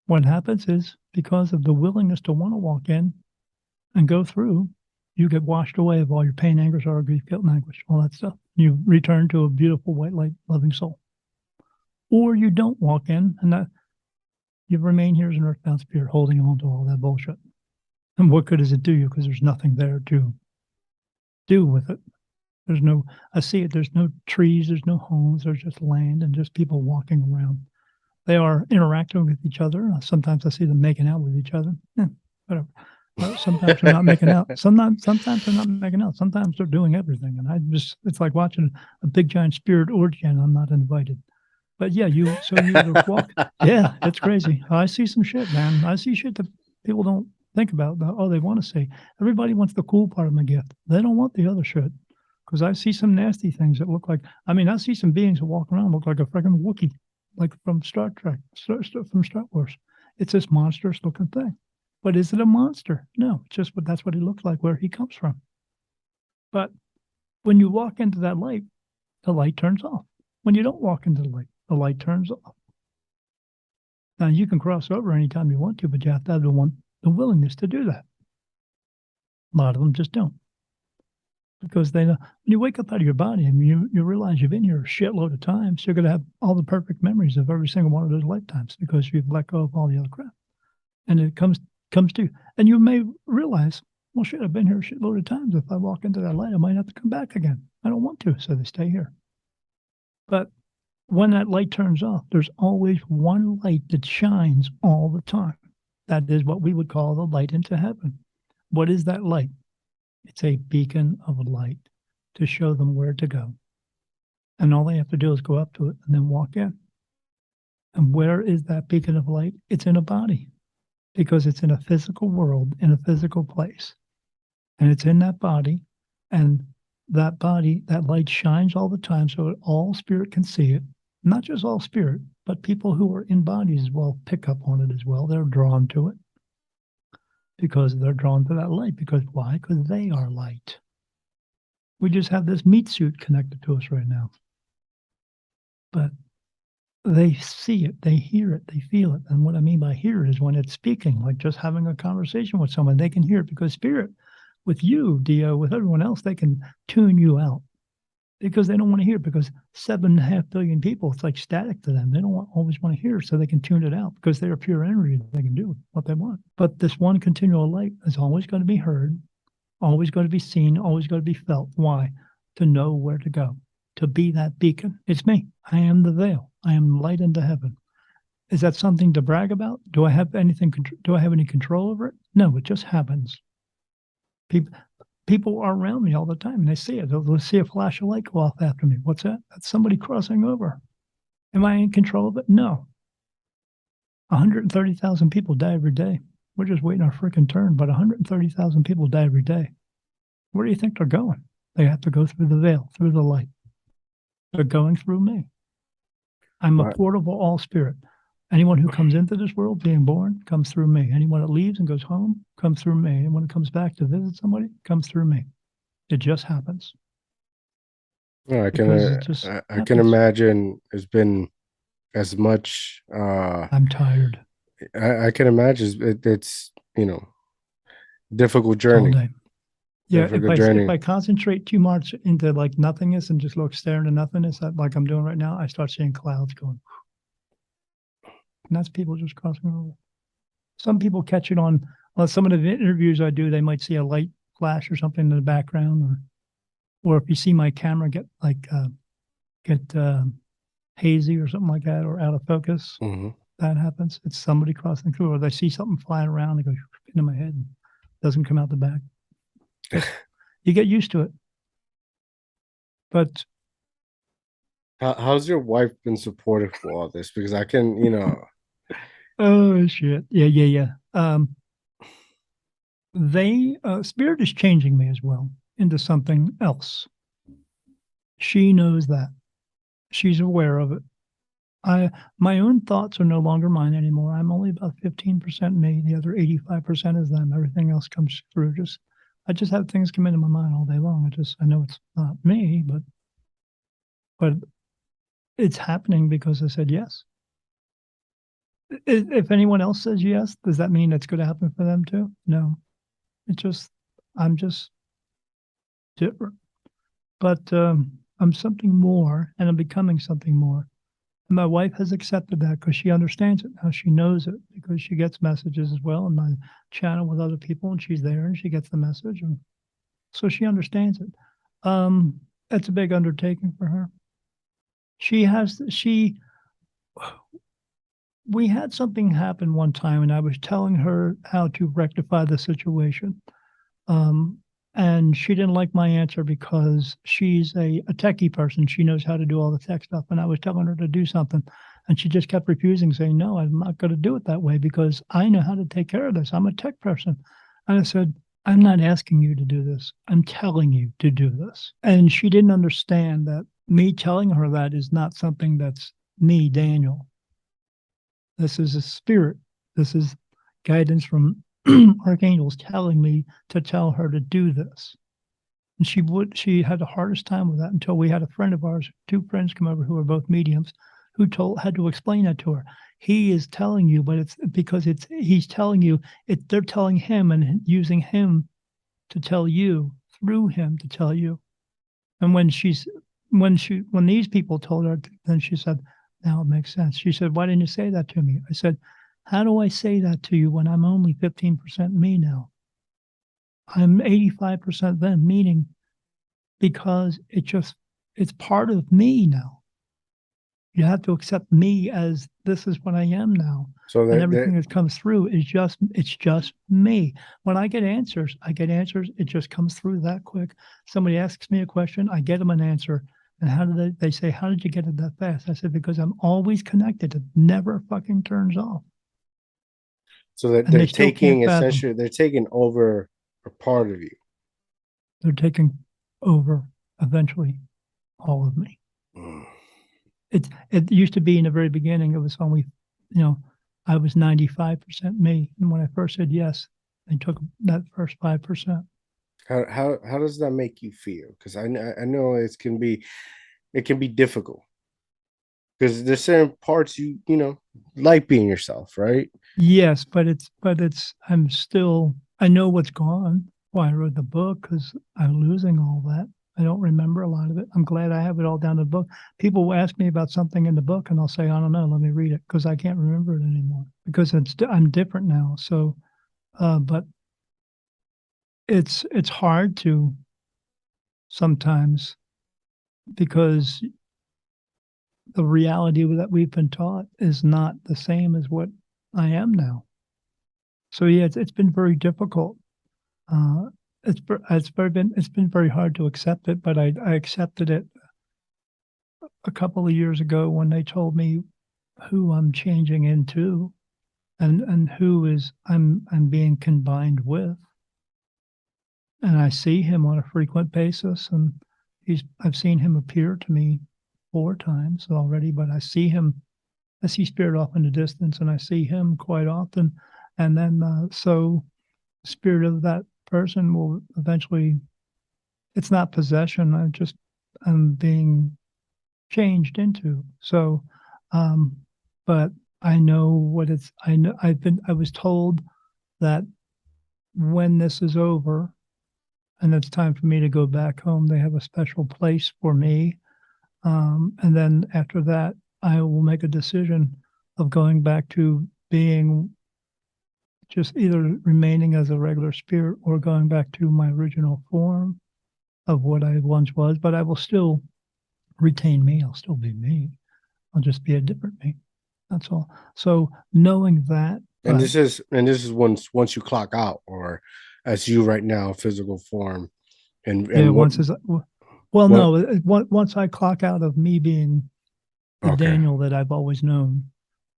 what happens is, because of the willingness to want to walk in and go through, you get washed away of all your pain, anger, sorrow, grief, guilt, and anguish, all that stuff. You return to a beautiful white light, loving soul. Or you don't walk in, and that you remain here as an earthbound spirit, holding on to all that bullshit. And what good does it do you? Because there's nothing there to do with it. There's no, I see it. There's no trees. There's no homes. There's just land and just people walking around. They are interacting with each other. Sometimes I see them making out with each other. Whatever. Sometimes they're not making out. Sometimes they're not making out. Sometimes they're doing everything. And I just, it's like watching a big giant spirit orgy, and I'm not invited. But yeah, you either walk. Yeah, it's crazy. I see some shit, man. I see shit that people don't think about. Oh, they want to say. Everybody wants the cool part of my gift. They don't want the other shit. Because I see some nasty things that look like, I mean, I see some beings that walk around look like a freaking Wookiee, like from Star Trek, from Star Wars. It's this monstrous looking thing. But is it a monster? No, it's just, but that's what he looks like, where he comes from. But when you walk into that light, the light turns off. When you don't walk into the light turns off. Now you can cross over anytime you want to, but you have to have the willingness to do that. A lot of them just don't. Because they know when you wake up out of your body and you realize you've been here a shitload of times, you're going to have all the perfect memories of every single one of those lifetimes, because you've let go of all the other crap. And it comes to you. And you may realize, well, shit, I've been here a shitload of times. If I walk into that light, I might have to come back again. I don't want to, so they stay here. But when that light turns off, there's always one light that shines all the time. That is what we would call the light into heaven. What is that light? It's a beacon of light to show them where to go. And all they have to do is go up to it and then walk in. And where is that beacon of light? It's in a body, because it's in a physical world, in a physical place. And it's in that body. And that body, that light shines all the time, so that all spirit can see it. Not just all spirit, but people who are in bodies as well pick up on it as well. They're drawn to it, because they're drawn to that light. Because why? Because they are light. We just have this meat suit connected to us right now. But they see it, they hear it, they feel it. And what I mean by hear it is when it's speaking, like just having a conversation with someone, they can hear it, because spirit, with you, Dio, with everyone else, they can tune you out, because they don't want to hear it, because 7.5 billion people, it's like static to them. They don't always want to hear it, so they can tune it out, because they are pure energy. They can do what they want. But this one continual light is always going to be heard, always going to be seen, always going to be felt. Why? To know where to go, to be that beacon. It's me. I am the veil. I am light into heaven. Is that something to brag about? Do I have anything? Do I have any control over it? No, it just happens. People are around me all the time, and they see it. They'll see a flash of light go off after me. What's that? That's somebody crossing over. Am I in control of it? No. 130,000 people die every day. We're just waiting our freaking turn, but 130,000 people die every day. Where do you think they're going? They have to go through the veil, through the light. They're going through me. I'm a portable all spirit. Anyone who comes into this world being born comes through me. Anyone that leaves and goes home comes through me. Anyone that comes back to visit somebody comes through me. It just happens. Yeah, Because it just I can happens. imagine it's been as much. I'm tired I can imagine it's difficult all journey, day. Yeah, difficult if journey. I concentrate too much into like nothingness and just look staring at nothingness, like I'm doing right now, I start seeing clouds going. And that's people just crossing over. Some people catch it on some of the interviews I do. They might see a light flash or something in the background, or if you see my camera get get hazy or something like that, or out of focus, Hmm. that happens. It's somebody crossing through, or they see something flying around. They go into my head, and doesn't come out the back. Just you get used to it. But How's your wife been supportive for all this? Because I can, oh shit, yeah, yeah, yeah. They Spirit is changing me as well into something else. She knows that. She's aware of it. I My own thoughts are no longer mine anymore. I'm only about 15% me. The other 85% is them. Everything else comes through. I just have things come into my mind all day long. I know it's not me, but it's happening because I said yes. If anyone else says yes, does that mean it's going to happen for them too? No. It's just I'm just different. But I'm something more, and I'm becoming something more. And my wife has accepted that because she understands it now. She knows it because she gets messages as well in my channel with other people, and she's there and she gets the message, and so she understands it. Um, it's a big undertaking for her. She has she We had something happen one time, and I was telling her how to rectify the situation. Um, and she didn't like my answer because she's a techie person. She knows how to do all the tech stuff. And I was telling her to do something, and she just kept refusing, saying, "No, I'm not going to do it that way because I know how to take care of this. I'm a tech person." And I said, "I'm not asking you to do this. I'm telling you to do this." And she didn't understand that me telling her that is not something that's me, Daniel. This is a spirit. This is guidance from archangels telling me to tell her to do this. And she had the hardest time with that until we had a friend of ours, two friends come over who are both mediums, who had to explain that to her. He is telling you, but it's because he's telling you, they're telling him and using him to tell you through him to tell you. And when these people told her, then she said, "Now it makes sense." She said, "Why didn't you say that to me?" I said, "How do I say that to you when I'm only 15% me now? I'm 85% them," meaning because it's part of me now. You have to accept me as this is what I am now. so And that everything that comes through it's just me. When I get answers, it just comes through that quick. Somebody asks me a question, I get them an answer. And how did they say, "How did you get it that fast?" I said, "Because I'm always connected. It never fucking turns off." so that And they're they still can't taking fathom. essentially they're taking over a part of you. They're taking over eventually all of me. Mm. It used to be in the very beginning, it was only, you know, I was 95% me. And when I first said yes, they took that first 5%. How does that make you feel? Because I know it can be difficult because there's certain parts you like being yourself, right? Yes, I know what's gone. Why I wrote the book because I'm losing all that. I don't remember a lot of it. I'm glad I have it all down in the book. People will ask me about something in the book, and I'll say, "I don't know. Let me read it," because I can't remember it anymore because I'm different now. So, but it's hard to sometimes because the reality that we've been taught is not the same as what I am now. So yeah, it's been very difficult. Uh, it's been very hard to accept it, but I accepted it a couple of years ago when they told me who I'm changing into and who is I'm being combined with. And I see him on a frequent basis, and I've seen him appear to me 4 times already, but I see spirit off in the distance, and I see him quite often. And then so spirit of that person will eventually, it's not possession. I'm being changed into. So, um, but I know what it's. I know I was told that when this is over and it's time for me to go back home, they have a special place for me. And then after that, I will make a decision of going back to being just either remaining as a regular spirit or going back to my original form of what I once was, but I will still retain me. I'll still be me. I'll just be a different me. That's all. So knowing that, And but this is once you clock out, or as you right now, physical form, yeah, and once is well, what? no, once I clock out of me being the Okay. Daniel that I've always known,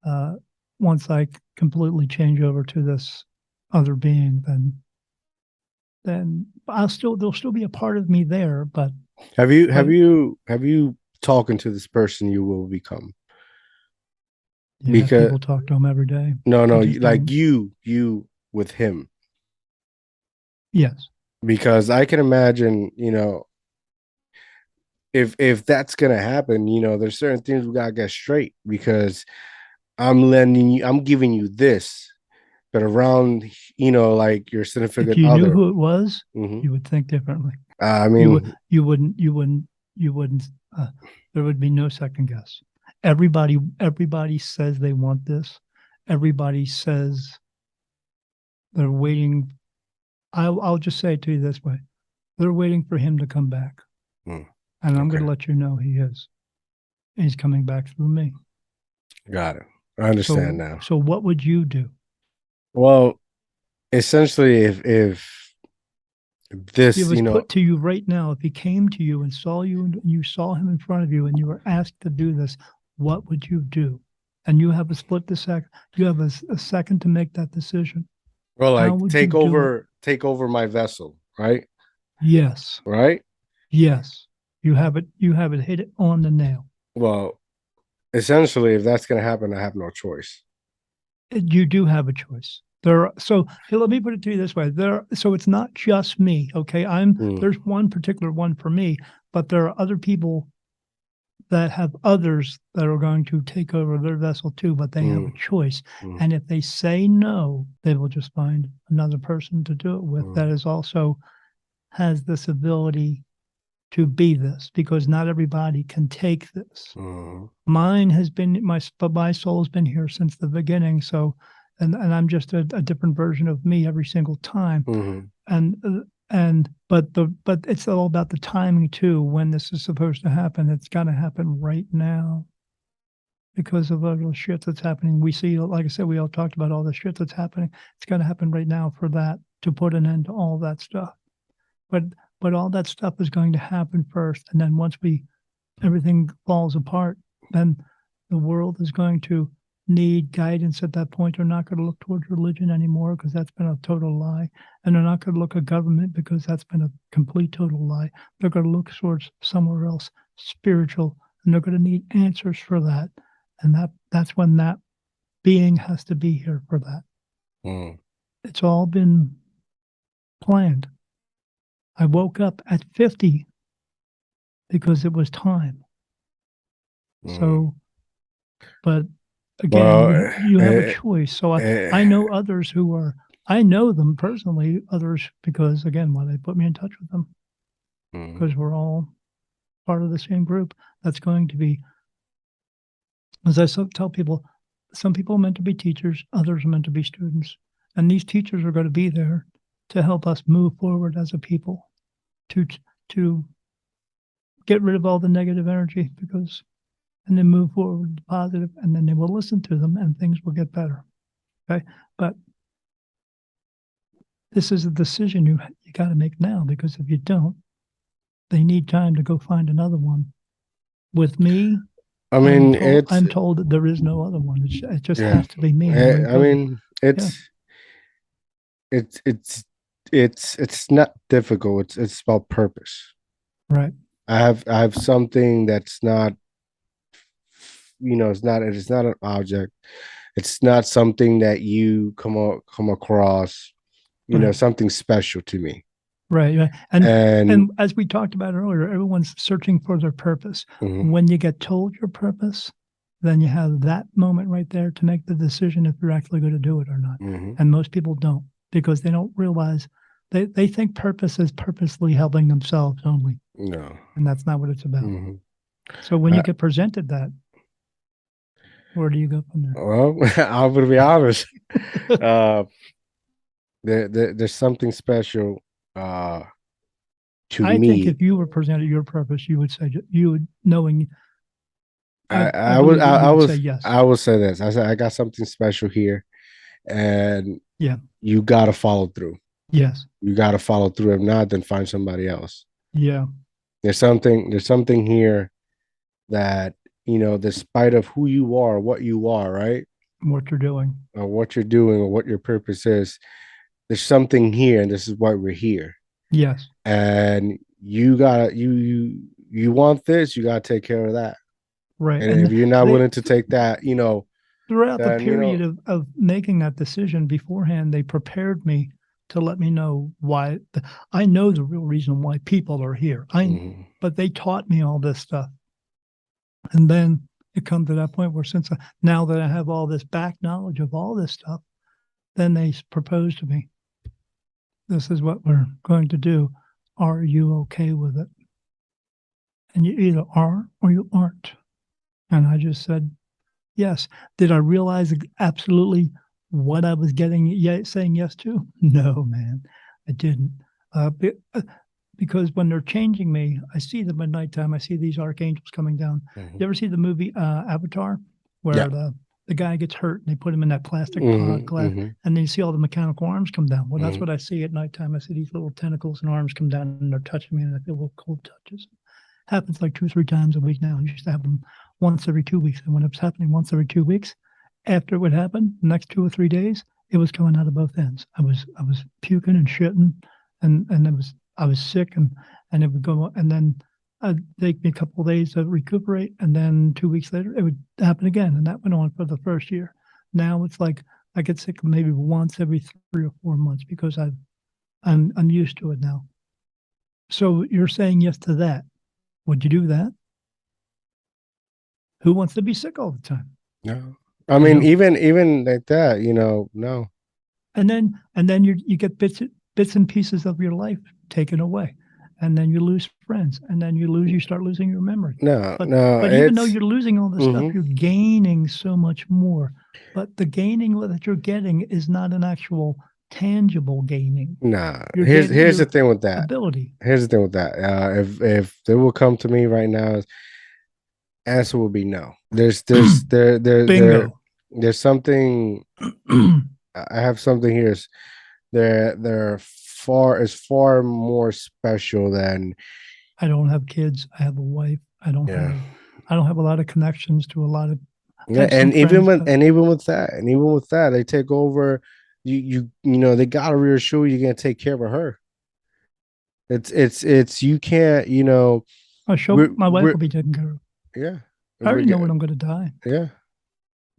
uh, once I completely change over to this other being, then I'll still there'll still be a part of me there, but Have you talking to this person you will become? yeah, Because people talk to him every day. no, They just like don't. you with him. Yes, Because I can imagine, if that's gonna happen, there's certain things we gotta get straight because I'm giving you this, but around, like your if significant you knew other. who it was, Mhm. you would think differently. I You would mean, you wouldn't. There would be no second guess. Everybody says they want this. Everybody says they're waiting. I'll just say it to you this way: they're waiting for him to come back, mm, and I'm going okay, to let you know he is. He's coming back through me. got it. I understand So now. so what would you do? Well, essentially, if If he this, was put to you right now, if he came to you and saw you and you saw him in front of you and you were asked to do this, what would you do? And you have a split the sec. You have a second to make that decision. well, How like would you do it? take over my vessel, right? Yes, Right. yes. You have it. You have it. Hit it on the nail. Well, essentially, if that's gonna happen, I have no choice. You do have a choice. So here, let me put it to you this way. So it's not just me. Okay, Mm, there's one particular one for me, but there are other people that have others that are going to take over their vessel too, but they have a mm, choice. mm, And if they say no, they will just find another person to do it with that mm, is also has this ability to be this because not everybody can take this. mm, Mine has been my soul has been here since the beginning. So, and I'm just a different version of me every single time. mm, But it's all about the timing too. When this is supposed to happen, it's got to happen right now because of all the shit that's happening. We see, like I said, we all talked about all the shit that's happening. It's got to happen right now for that to put an end to all that stuff. But but all that stuff is going to happen first, and then once we everything falls apart, then the world is going to need guidance at that point. They're not going to look towards religion anymore because that's been a total lie. And they're not going to look at government because that's been a complete total lie. They're going to look towards somewhere else, spiritual, and they're going to need answers for that. And that's when that being has to be here for that. mm, It's all been planned. I woke up at 50 because it was time. mm. So, but again, Well, you have a choice. So eh, I know others who are I know them personally, others because again, why they put me in touch with them mm, because we're all part of the same group. That's going to be, as I tell people, some people are meant to be teachers, others are meant to be students, and these teachers are going to be there to help us move forward as a people, to to get rid of all the negative energy because and then move forward to positive, and then they will listen to them and things will get better. Okay. But this is a decision you got to make now because if you don't, they need time to go find another one. With me, I mean, I'm told that there is no other one. It just yeah. has to be me. I'm being I told. mean, Yeah. it's it's it's not difficult. It's about purpose. Right. I have something that's not, it's not an object. It's not something that you come across, Right. something special to me. Right. Right. And And as we talked about earlier, everyone's searching for their purpose. mhm, When you get told your purpose, then you have that moment right there to make the decision if you're actually going to do it or not. mhm, And most people don't because they don't realize they think purpose is purposely helping themselves only. no. And that's not what it's about. Mhm. So when you Uh, get presented that, where do you go from there? well, I'm gonna be honest. Uh, there's something special uh to I think me. if you were presented your purpose, you would say you would knowing. I I would believe that you would say yes. I would say this. I said I got something special here, and Yeah. you got to follow through. Yes. You got to follow through. If not, then find somebody else. Yeah. There's something here that, despite of who you are, what you are, right, What you're doing. or what you're doing, or what your purpose is, there's something here, and this is why we're here. Yes. And you want this, you gotta take care of that. Right. And if And you're not they willing to take that, throughout the then period of making that decision beforehand, they prepared me to let me know why. I know the real reason why people are here. mhm, But they taught me all this stuff. And then it come to that point where now that I have all this back knowledge of all this stuff, then they proposed to me, this is what we're going to do. Are you okay with it? And you either are or you aren't. And I just said, yes. Did I realize absolutely what I was saying yes to? No, man, I didn't. Uh, because when they're changing me, I see them at nighttime. I see these archangels coming down. mhm. You ever see the movie Avatar, Yeah. where the guy gets hurt and they put him in that plastic pod Hmm. glass, Hmm. and then you see all the mechanical arms come down? Well, that's Hmm. what I see at nighttime. I see these little tentacles and arms come down, and they're touching me, and I feel little cold touches. Happens like 2 or 3 times a week now. It used to happen once every 2 weeks, and when it was happening once every 2 weeks, after it would happen, the next 2 or 3 days, it was coming out of both ends. I was puking and shitting, and I was sick, and it would go, and then it'd take me a couple of days to recuperate, and then 2 weeks later it would happen again, and that went on for the first year. Now it's like I get sick maybe once every 3 or 4 months because I'm used to it now. So you're saying yes to that? Would you do that? Who wants to be sick all the time? No. I You mean, know, even like that, no. and then you get bits and pieces of your life taken away, and then you lose friends, and then you start losing your memory. No, but no, but even though it's you're losing all this stuff, mhm. you're gaining so much more. But the gaining that you're getting is not an actual tangible gaining. Nah. You're getting Here's the your thing with that. ability. Here's the thing with that. If they will come to me right now, answer will be no. Bingo. There's something. I have something here. They're far is far more special than, I don't have kids. I have a wife. yeah. I don't have a lot of connections to a lot of. I Yeah, have some friends, but even with that, they take over. They gotta reassure you, you're gonna take care of her. It's you can't, I show my wife we're will be taken care of. yeah, I we're already know get when I'm going to die. yeah,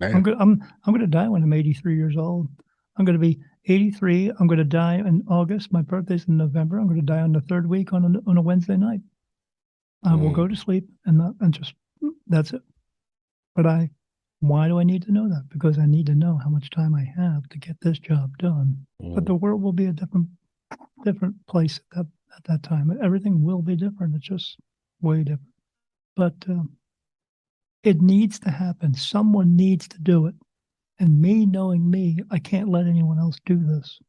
I'm man. going. I'm going to die when I'm 83 years old. I'm going to be 83. I'm going to die in August. My birthday's in November. I'm going to die on the third week on a Wednesday night. I will go Mm, to sleep and just that's it. But why do I need to know that? Because I need to know how much time I have to get this job done. But mm, the world will be a different place at that time. Everything will be different. It's just way different. But it needs to happen. Someone needs to do it. And me knowing me, I can't let anyone else do this.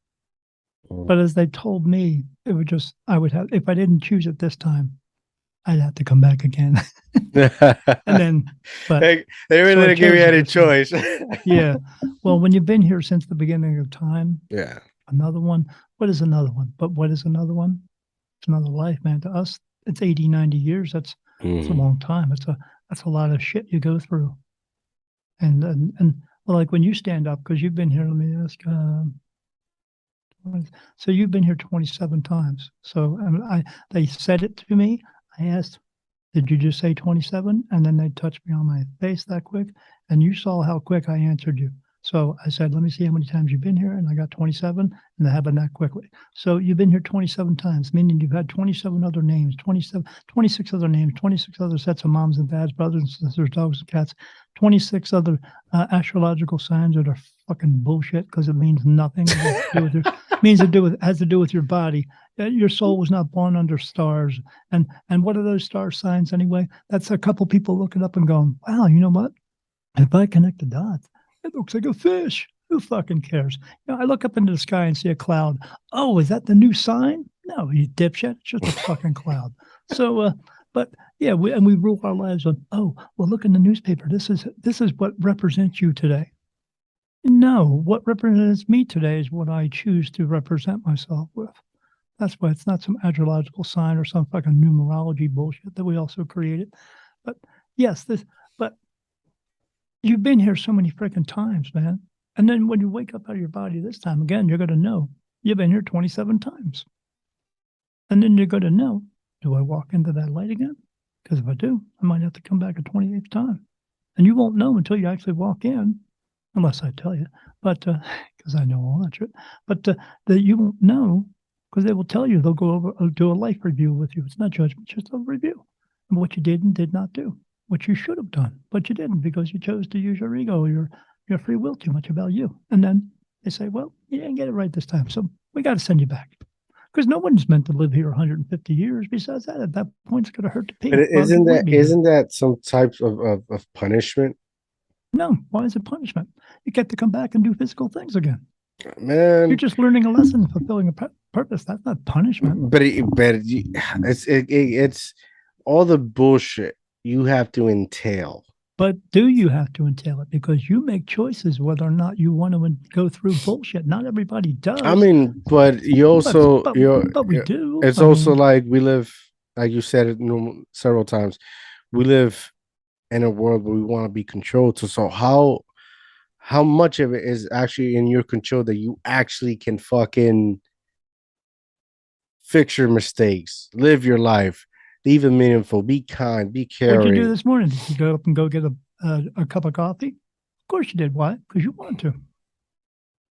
mm. But as they told me, it would just, I would have, if I didn't choose it this time, I'd have to come back again. And then, but They really so I didn't give you chose it any this time. choice. Yeah. Well, when you've been here since the beginning of time, Yeah. another one, what is another one? But what is another one? It's another life, man. To us, it's 80, 90 years. That's a Mhm. long time. That's a lot of shit you go through. And well, like when you stand up, because you've been here, let me ask, so you've been here 27 times. So they said it to me. I asked, did you just say 27? And then they touched me on my face that quick. And you saw how quick I answered you. So I said, let me see how many times you've been here. And I got 27, and that happened that quickly. So you've been here 27 times, meaning you've had 27 other names, 26 other names, 26 other sets of moms and dads, brothers and sisters, dogs and cats, 26 other astrological signs that are fucking bullshit because it means nothing. It has to do with has to do with your body. Your soul was not born under stars. And what are those star signs anyway? That's a couple people looking up and going, wow, you know what? If I connect the dots, it looks like a fish. Who fucking cares? I look up into the sky and see a cloud. Oh, is that the new sign? No, you dipshit. It's just a fucking cloud. So, but yeah, we rule our lives on. Oh, well, look in the newspaper. This is what represents you today. No, what represents me today is what I choose to represent myself with. That's why it's not some astrological sign or some fucking numerology bullshit that we also created. But yes, but you've been here so many freaking times, man. And then when you wake up out of your body this time again, you're going to know you've been here 27 times. And then you're going to know, do I walk into that light again? Because if I do, I might have to come back a 28th time. And you won't know until you actually walk in, unless I tell you, but because I know all that shit. But that you won't know because they will tell you. They'll go over, do a life review with you. It's not judgment, just a review of what you did and did not do, what you should have done, but you didn't because you chose to use your ego, your free will too much about you. And then they say, well, you didn't get it right this time, so we got to send you back. Because no one's meant to live here 150 years. Besides that, at that point, it's going to hurt to pee. But isn't that some types of punishment? No, why is it punishment? You get to come back and do physical things again. Man, you're just learning a lesson, fulfilling a purpose. That's not punishment. But it's all the bullshit you have to entail. But do you have to entail it? Because you make choices whether or not you want to go through bullshit. Not everybody does. I mean, but you also, but we do. It's also like we live, like you said it several times, we live in a world where we want to be controlled. So how much of it is actually in your control that you actually can fucking fix your mistakes, live your life, leave it meaningful, be kind, be caring. What'd you do this morning? Did you go up and go get a cup of coffee? Of course you did. Why? Because you wanted to.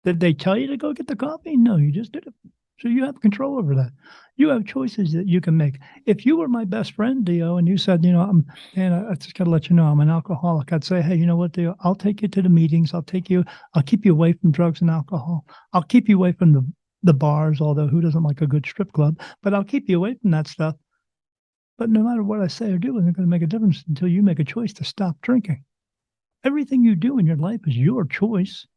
Did they tell you to go get the coffee? No, you just did it. So you have control over that. You have choices that you can make. If you were my best friend, Dio, and you said, I just got to let you know I'm an alcoholic, I'd say, hey, you know what, Dio? I'll take you to the meetings. I'll keep you away from drugs and alcohol. I'll keep you away from the bars, although who doesn't like a good strip club? But I'll keep you away from that stuff. But no matter what I say or do, it's not going to make a difference until you make a choice to stop drinking. Everything you do in your life is your choice.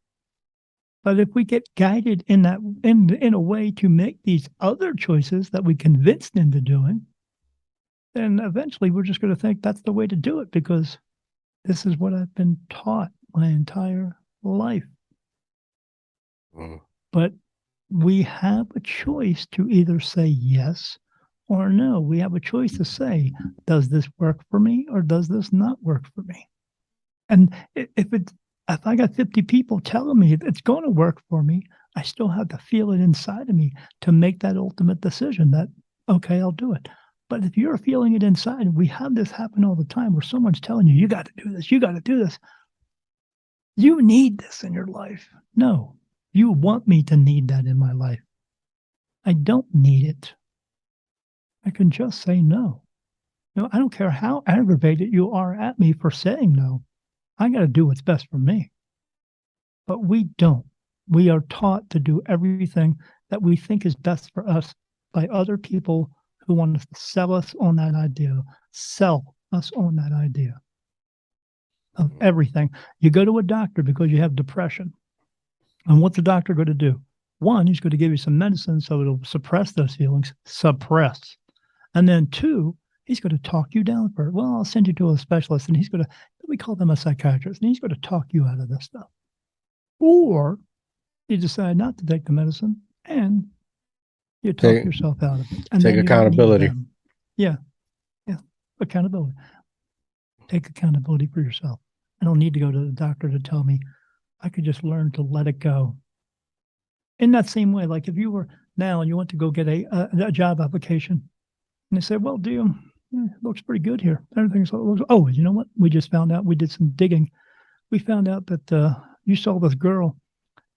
But if we get guided in a way to make these other choices that we convinced into doing, then eventually we're just going to think that's the way to do it because this is what I've been taught my entire life. But we have a choice to either say yes or no. We have a choice to say, does this work for me or does this not work for me? And if I got 50 people telling me it's going to work for me, I still have to feel it inside of me to make that ultimate decision that, okay, I'll do it. But if you're feeling it inside, we have this happen all the time where someone's telling you, you got to do this, you got to do this. You need this in your life. No, you want me to need that in my life. I don't need it. I can just say no. No, I don't care how aggravated you are at me for saying no. I got to do what's best for me. But we don't. We are taught to do everything that we think is best for us by other people who want to sell us on that idea, of everything. You go to a doctor because you have depression. And what's the doctor going to do? One, he's going to give you some medicine so it'll suppress those feelings, suppress. And then two, he's going to talk you down for it. Well, I'll send you to a specialist and we call them a psychiatrist, and he's going to talk you out of this stuff. Or you decide not to take the medicine and you talk yourself out of it. And take accountability. Yeah. Accountability. Take accountability for yourself. I don't need to go to the doctor to tell me. I could just learn to let it go. In that same way, like if you were now and you went to go get a job application, and they say, well, it looks pretty good here. Everything's oh, you know what? We just found out, we did some digging. We found out that you saw this girl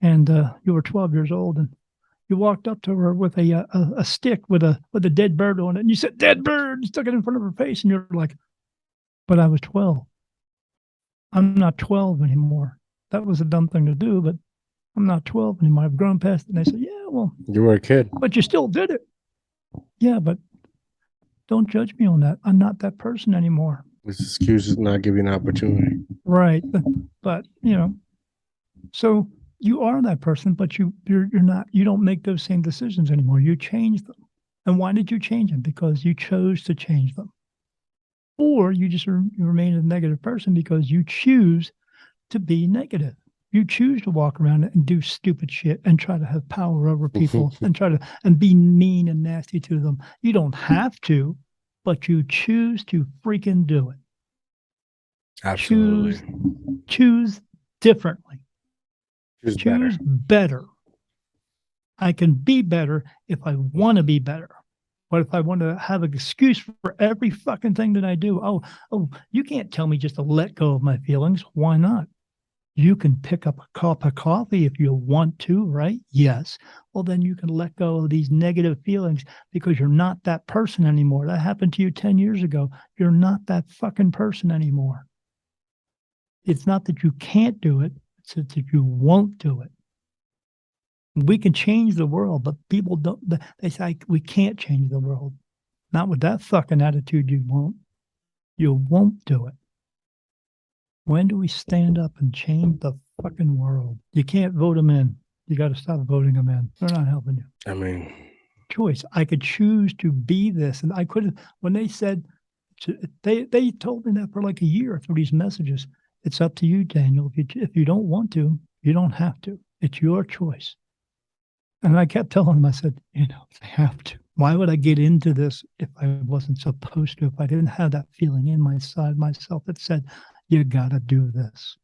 and you were 12 years old and you walked up to her with a stick with a dead bird on it. And you said, dead bird, you stuck it in front of her face. And you're like, but I was 12. I'm not 12 anymore. That was a dumb thing to do, but I'm not 12 anymore. I've grown past it. And they said, yeah, well. You were a kid. But you still did it. Yeah, but don't judge me on that. I'm not that person anymore. This excuse is not giving an opportunity. Right. But so you are that person, but you're not. You don't make those same decisions anymore. You change them. And why did you change them? Because you chose to change them. Or you just you remain a negative person because you choose to be negative. You choose to walk around and do stupid shit and try to have power over people and try to and be mean and nasty to them. You don't have to, but you choose to freaking do it. Absolutely. Choose differently. Choose Choose better. I can be better if I want to be better. But if I want to have an excuse for every fucking thing that I do, oh, you can't tell me just to let go of my feelings. Why not? You can pick up a cup of coffee if you want to, right? Yes. Well, then you can let go of these negative feelings because you're not that person anymore. That happened to you 10 years ago. You're not that fucking person anymore. It's not that you can't do it, it's that you won't do it. We can change the world, but people don't, they say, we can't change the world. Not with that fucking attitude, you won't. You won't do it. When do we stand up and change the fucking world? You can't vote them in. You got to stop voting them in. They're not helping you. I mean, choice. I could choose to be this. And I could have, when they said, they told me that for like a year through these messages. It's up to you, Daniel. If you don't want to, you don't have to. It's your choice. And I kept telling them, I said, I have to. Why would I get into this if I wasn't supposed to, if I didn't have that feeling in my side myself that said, you got to do this?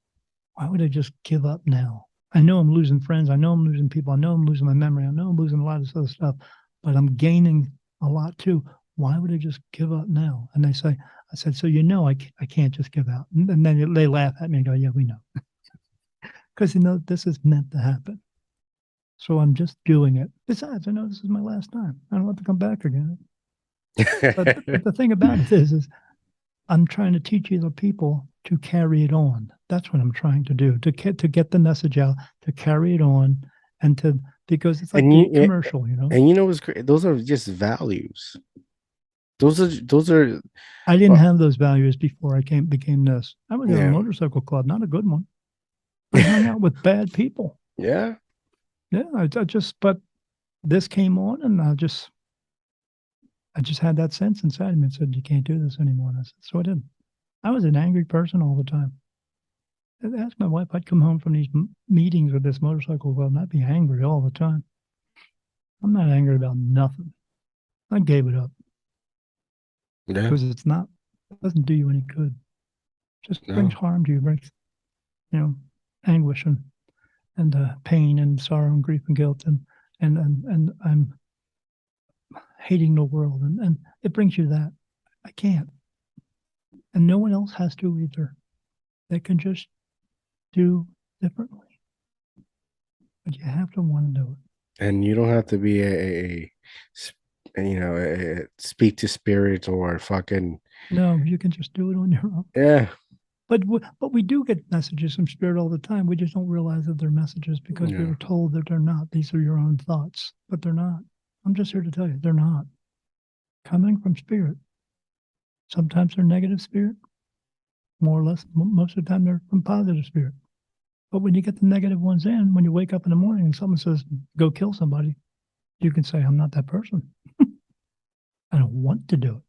Why would I just give up now? I know I'm losing friends. I know I'm losing people. I know I'm losing my memory. I know I'm losing a lot of this other stuff, but I'm gaining a lot too. Why would I just give up now? And they say, I said, so I can't just give out. And then they laugh at me and go, yeah, we know. Because this is meant to happen. So I'm just doing it. Besides, I know this is my last time. I don't want to come back again. But the thing about it is I'm trying to teach other people to carry it on. That's what I'm trying to do, to get the message out, to carry it on, and because it's like a commercial, And what's great? Those are just values. Those are. I didn't have those values before I became this. I was in a motorcycle club, not a good one. I hung out with bad people. Yeah. Yeah, but this came on, and I just had that sense inside me and said, you can't do this anymore. And I said, so I did. I was an angry person all the time. I'd ask my wife, I'd come home from these meetings with this motorcycle club, and I'd be angry all the time. I'm not angry about nothing. I gave it up. Yeah. Because it doesn't do you any good. Just brings harm to you, brings, anguish and pain and sorrow and grief and guilt and I'm hating the world and it brings you that. I can't. And no one else has to either. They can just do differently. But you have to want to do it. And you don't have to be a speak to spirit or fucking. No, you can just do it on your own. Yeah. But we do get messages from spirit all the time. We just don't realize that they're messages because we were told that they're not. These are your own thoughts, but they're not. I'm just here to tell you, they're not. Coming from spirit. Sometimes they're negative spirit. More or less, most of the time they're from positive spirit. But when you get the negative ones in, when you wake up in the morning and someone says, go kill somebody, you can say, I'm not that person. I don't want to do it.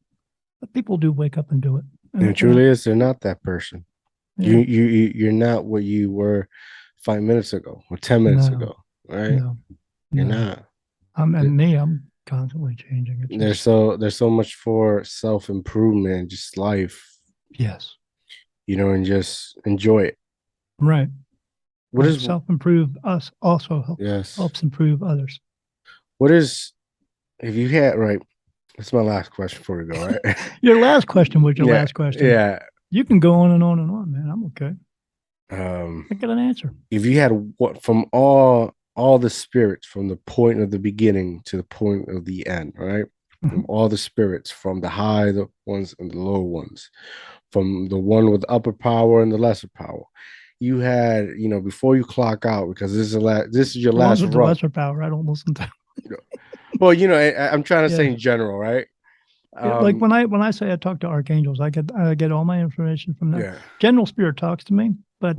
But people do wake up and do it. And it truly is, they're not that person. Yeah. You're not what you were 5 minutes ago or 10 minutes ago, right? No, you're not. I'm constantly changing. There's so much for self-improvement, just life. Yes. And just enjoy it. Right. What is self-improve us also helps improve others. What is, if you had, right? That's my last question before we go, right? Your last question was your last question. Yeah. You can go on and on and on, man. I'm okay. I got an answer. If you had what from all the spirits from the point of the beginning to the point of the end, right? From all the spirits, from the high the ones and the low ones, from the one with the upper power and the lesser power. You had, before you clock out, because this is your last run. The lesser power, I don't listen to. Well, I'm trying to say in general, right? Like when I say I talk to archangels, I get all my information from them. Yeah. General spirit talks to me, but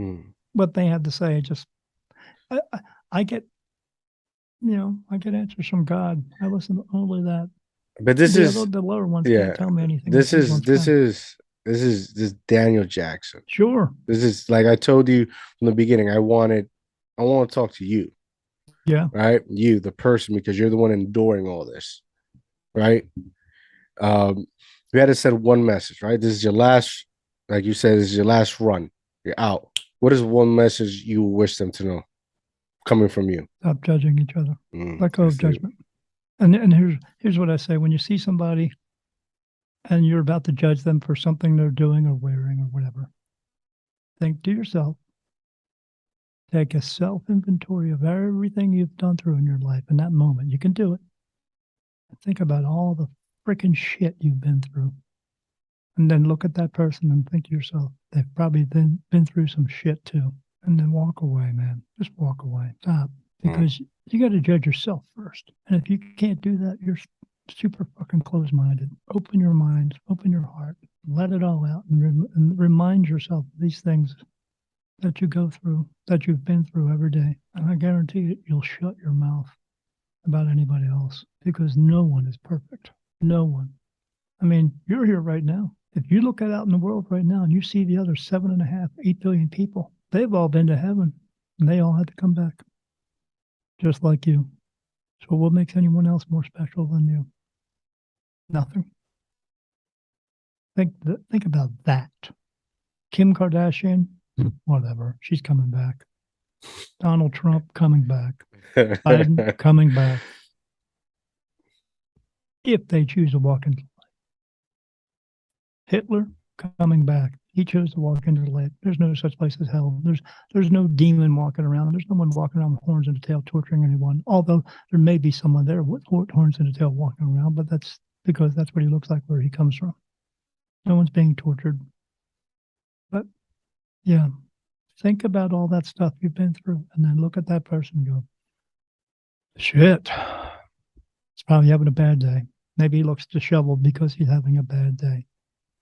what they have to say, I get, I get answers from God. I listen to only that. But this is The lower ones yeah. can't tell me anything, but This these is ones this can. is this Daniel Jackson. Sure. This is like I told you from the beginning. I want to talk to you, Yeah. right? You, the person, because you're the one enduring all this, right? Um, you had to send one message, right? This is your last, like you said, this is your last run. You're out. What is one message you wish them to know coming from you? Stop judging each other. Let go of That's it. judgment. And here's what I say: when you see somebody and you're about to judge them for something they're doing or wearing or whatever, think to yourself, take a self inventory of everything you've done through in your life in that moment. You can do it. And think about all the freaking shit you've been through. And then look at that person and think to yourself, they've probably been through some shit too. And then walk away, man. Just walk away. Stop. Mm, Because you got to judge yourself first. And if you can't do that, you're super fucking close minded. Open your mind, open your heart, let it all out, and remind yourself of these things that you go through, that you've been through every day. And I guarantee you, you'll shut your mouth about anybody else because no one is perfect. No one. I mean, you're here right now. If you look out in the world right now and you see the other 7.5, 8 billion people, they've all been to heaven and they all had to come back just like you. So what makes anyone else more special than you? Nothing. Think about that. Kim Kardashian, whatever, she's coming back. Donald Trump coming back. Biden coming back. If they choose to walk into light. Hitler coming back. He chose to walk into the light. There's no such place as hell. There's no demon walking around. There's no one walking around with horns in the tail torturing anyone. Although there may be someone there with horns in the tail walking around, but that's because that's what he looks like where he comes from. No one's being tortured. But yeah, think about all that stuff you've been through and then look at that person and go, shit, he's probably having a bad day. Maybe he looks disheveled because he's having a bad day.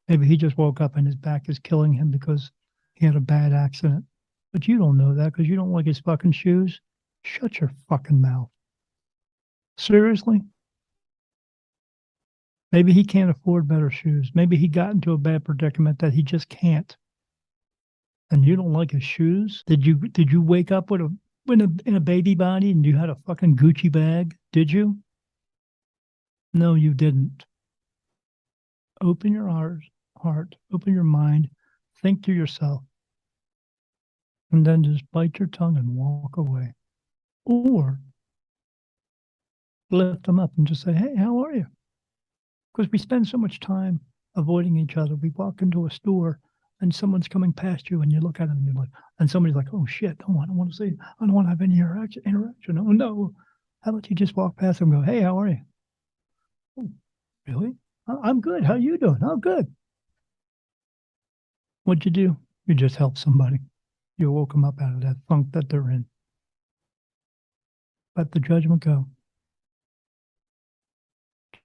Maybe he just woke up and his back is killing him because he had a bad accident. But you don't know that because you don't like his fucking shoes. Shut your fucking mouth. Seriously? Maybe he can't afford better shoes. Maybe he got into a bad predicament that he just can't. And you don't like his shoes? Did you wake up with in a baby body and you had a fucking Gucci bag? Did you? No, you didn't. Open your heart, open your mind, think to yourself, and then just bite your tongue and walk away. Or lift them up and just say, hey, how are you? Because we spend so much time avoiding each other. We walk into a store and someone's coming past you and you look at them and you're like, and somebody's like, oh shit, no, I don't want to see, I don't want to have any interaction. Oh no. How about you just walk past them and go, hey, how are you? Oh, really? I'm good. How you doing? Oh, good. What'd you do? You just helped somebody. You woke them up out of that funk that they're in. Let the judgment go.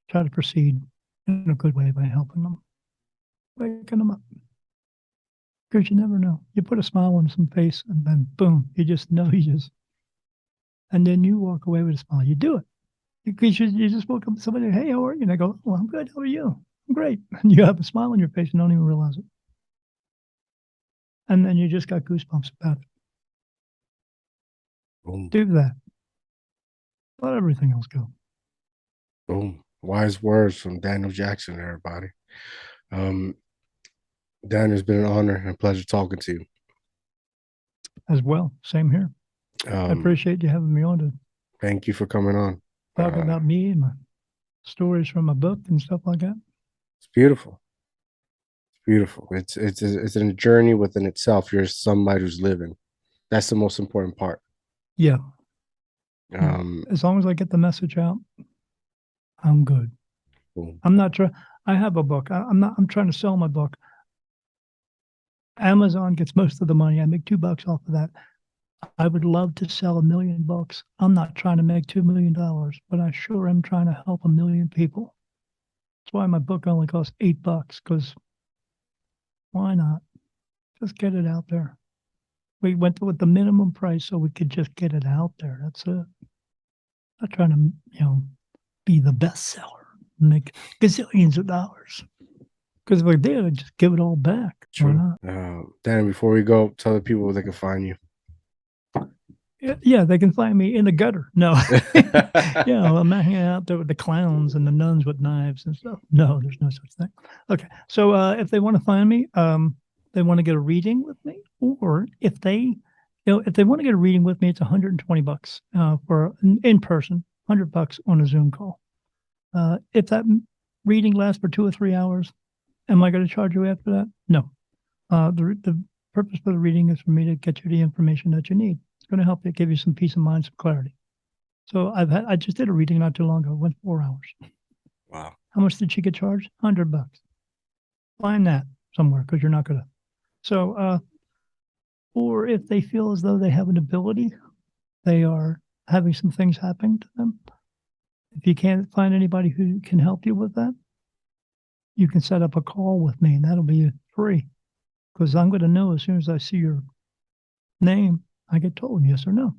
Try to proceed in a good way by helping them, waking them up. Because you never know. You put a smile on some face and then boom, you just know and then you walk away with a smile. You do it. Because you just woke up to somebody, hey, how are you? And I go, oh, I'm good. How are you? I'm great. And you have a smile on your face and don't even realize it. And then you just got goosebumps about it. Boom, Do that. Let everything else go. boom. Wise words from Daniel Jackson, everybody. Um, Dan, it's been an honor and a pleasure talking to you. As well. Same here. I Um, appreciate you having me on to thank you for coming on. talk about me and my stories from my book and stuff like that. It's beautiful. It's beautiful. It's a journey within itself. You're somebody who's living. That's the most important part. Yeah. Um, As long as I get the message out, I'm good. boom. I'm not trying. I have a book. I'm trying to sell my book. Amazon gets most of the money. I make $2 off of that. I would love to sell 1 million books. I'm not trying to make $2 million, but I sure am trying to help 1 million people. That's why my book only costs $8. Because why not? Just get it out there. We went with the minimum price so we could just get it out there. That's it. Not trying to, be the best seller, make gazillions of dollars. Because if we did, I'd just give it all back. True. Why not? Dan, before we go, tell the people where they can find you. Yeah, they can find me in the gutter. No, I'm not hanging out there with the clowns and the nuns with knives and stuff. No, there's no such thing. Okay, so if they want to find me, they want to get a reading with me, or if they want to get a reading with me, it's $120 for in person, $100 on a Zoom call. If that reading lasts for 2 or 3 hours, am I going to charge you after that? No. The purpose for the reading is for me to get you the information that you need. It's going to help you, give you some peace of mind, some clarity. So I just did a reading not too long ago. It went 4 hours. Wow. How much did she get charged? $100. Find that somewhere because you're not going to. So, or if they feel as though they have an ability, they are having some things happening to them. If you can't find anybody who can help you with that, you can set up a call with me, and that'll be free. Because I'm going to know as soon as I see your name, I get told yes or no.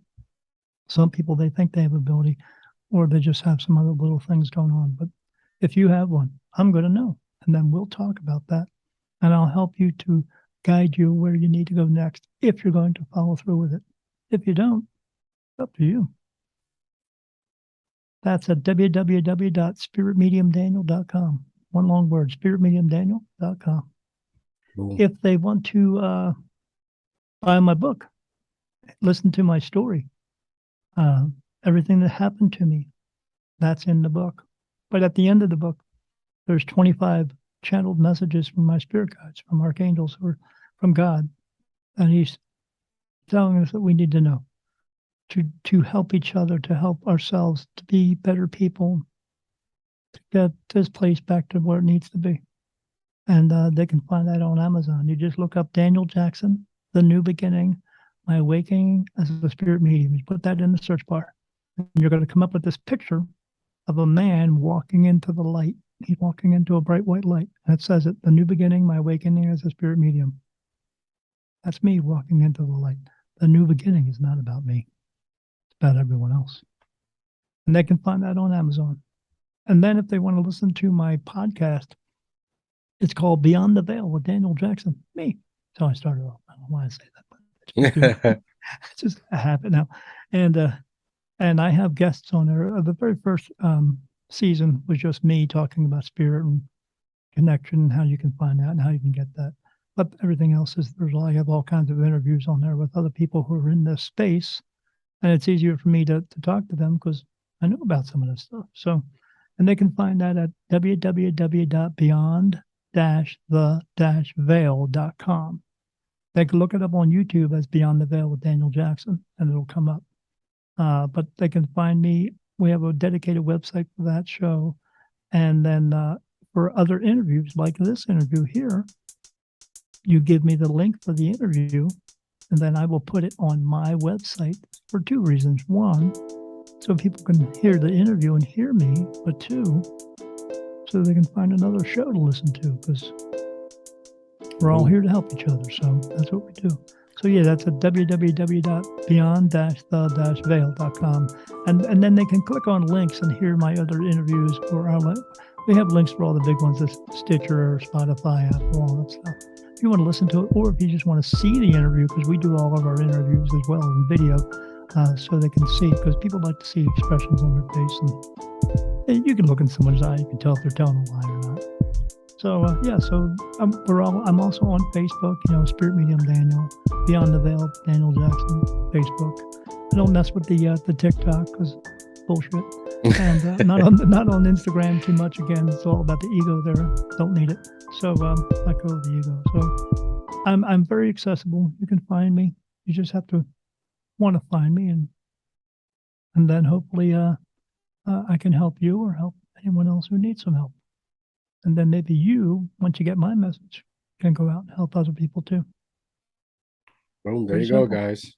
Some people, they think they have ability, or they just have some other little things going on. But if you have one, I'm going to know, and then we'll talk about that, and I'll help you to guide you where you need to go next if you're going to follow through with it. If you don't, it's up to you. That's at www.spiritmediumdaniel.com. One long word, spiritmediumdaniel.com. Boom. If they want to buy my book, listen to my story, everything that happened to me, that's in the book. But at the end of the book, there's 25 channeled messages from my spirit guides, from archangels, or from God. And he's telling us that we need to know to help each other, to help ourselves, to be better people, to get this place back to where it needs to be. And they can find that on Amazon. You just look up Daniel Jackson, The New Beginning, My Awakening as a Spirit Medium. You put that in the search bar, and you're going to come up with this picture of a man walking into the light. He's walking into a bright white light. And it says it, The New Beginning, My Awakening as a Spirit Medium. That's me walking into the light. The new beginning is not about me. It's about everyone else. And they can find that on Amazon. And then if they want to listen to my podcast, it's called Beyond the Veil with Daniel Jackson. Me. So I started off. I don't know why I say that, but it's just a habit now. And I have guests on there. The very first season was just me talking about spirit and connection and how you can find that and how you can get that. But everything else is I have all kinds of interviews on there with other people who are in this space, and it's easier for me to talk to them because I know about some of this stuff. So, and they can find that at www.beyond-the-veil.com. They can look it up on YouTube as Beyond the Veil with Daniel Jackson, and it'll come up. But they can find me. We have a dedicated website for that show. And then for other interviews like this interview here, you give me the link for the interview, and then I will put it on my website for 2 reasons. 1, so people can hear the interview and hear me, but 2, so they can find another show to listen to, because we're all here to help each other. So that's what we do. So yeah, that's at www.beyond-the-veil.com. And then they can click on links and hear my other interviews. We have links for all the big ones, Stitcher, or Spotify, Apple, all that stuff. If you want to listen to it, or if you just want to see the interview, because we do all of our interviews as well in video, so they can see, because people like to see expressions on their face. And you can look in someone's eye, you can tell if they're telling a lie or not. So I'm also on Facebook, Spirit Medium Daniel, Beyond the Veil, Daniel Jackson, Facebook. I don't mess with the TikTok because bullshit, and not on Instagram too much. Again, it's all about the ego there. Don't need it. So let go of the ego. So I'm very accessible. You can find me. You just have to want to find me, and then hopefully I can help you or help anyone else who needs some help. And then maybe you, once you get my message, can go out and help other people too. Boom, there you go, guys.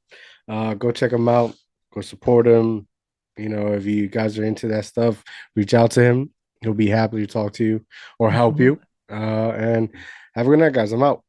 Go check him out. Go support him. If you guys are into that stuff, reach out to him. He'll be happy to talk to you or help you. And have a good night, guys. I'm out.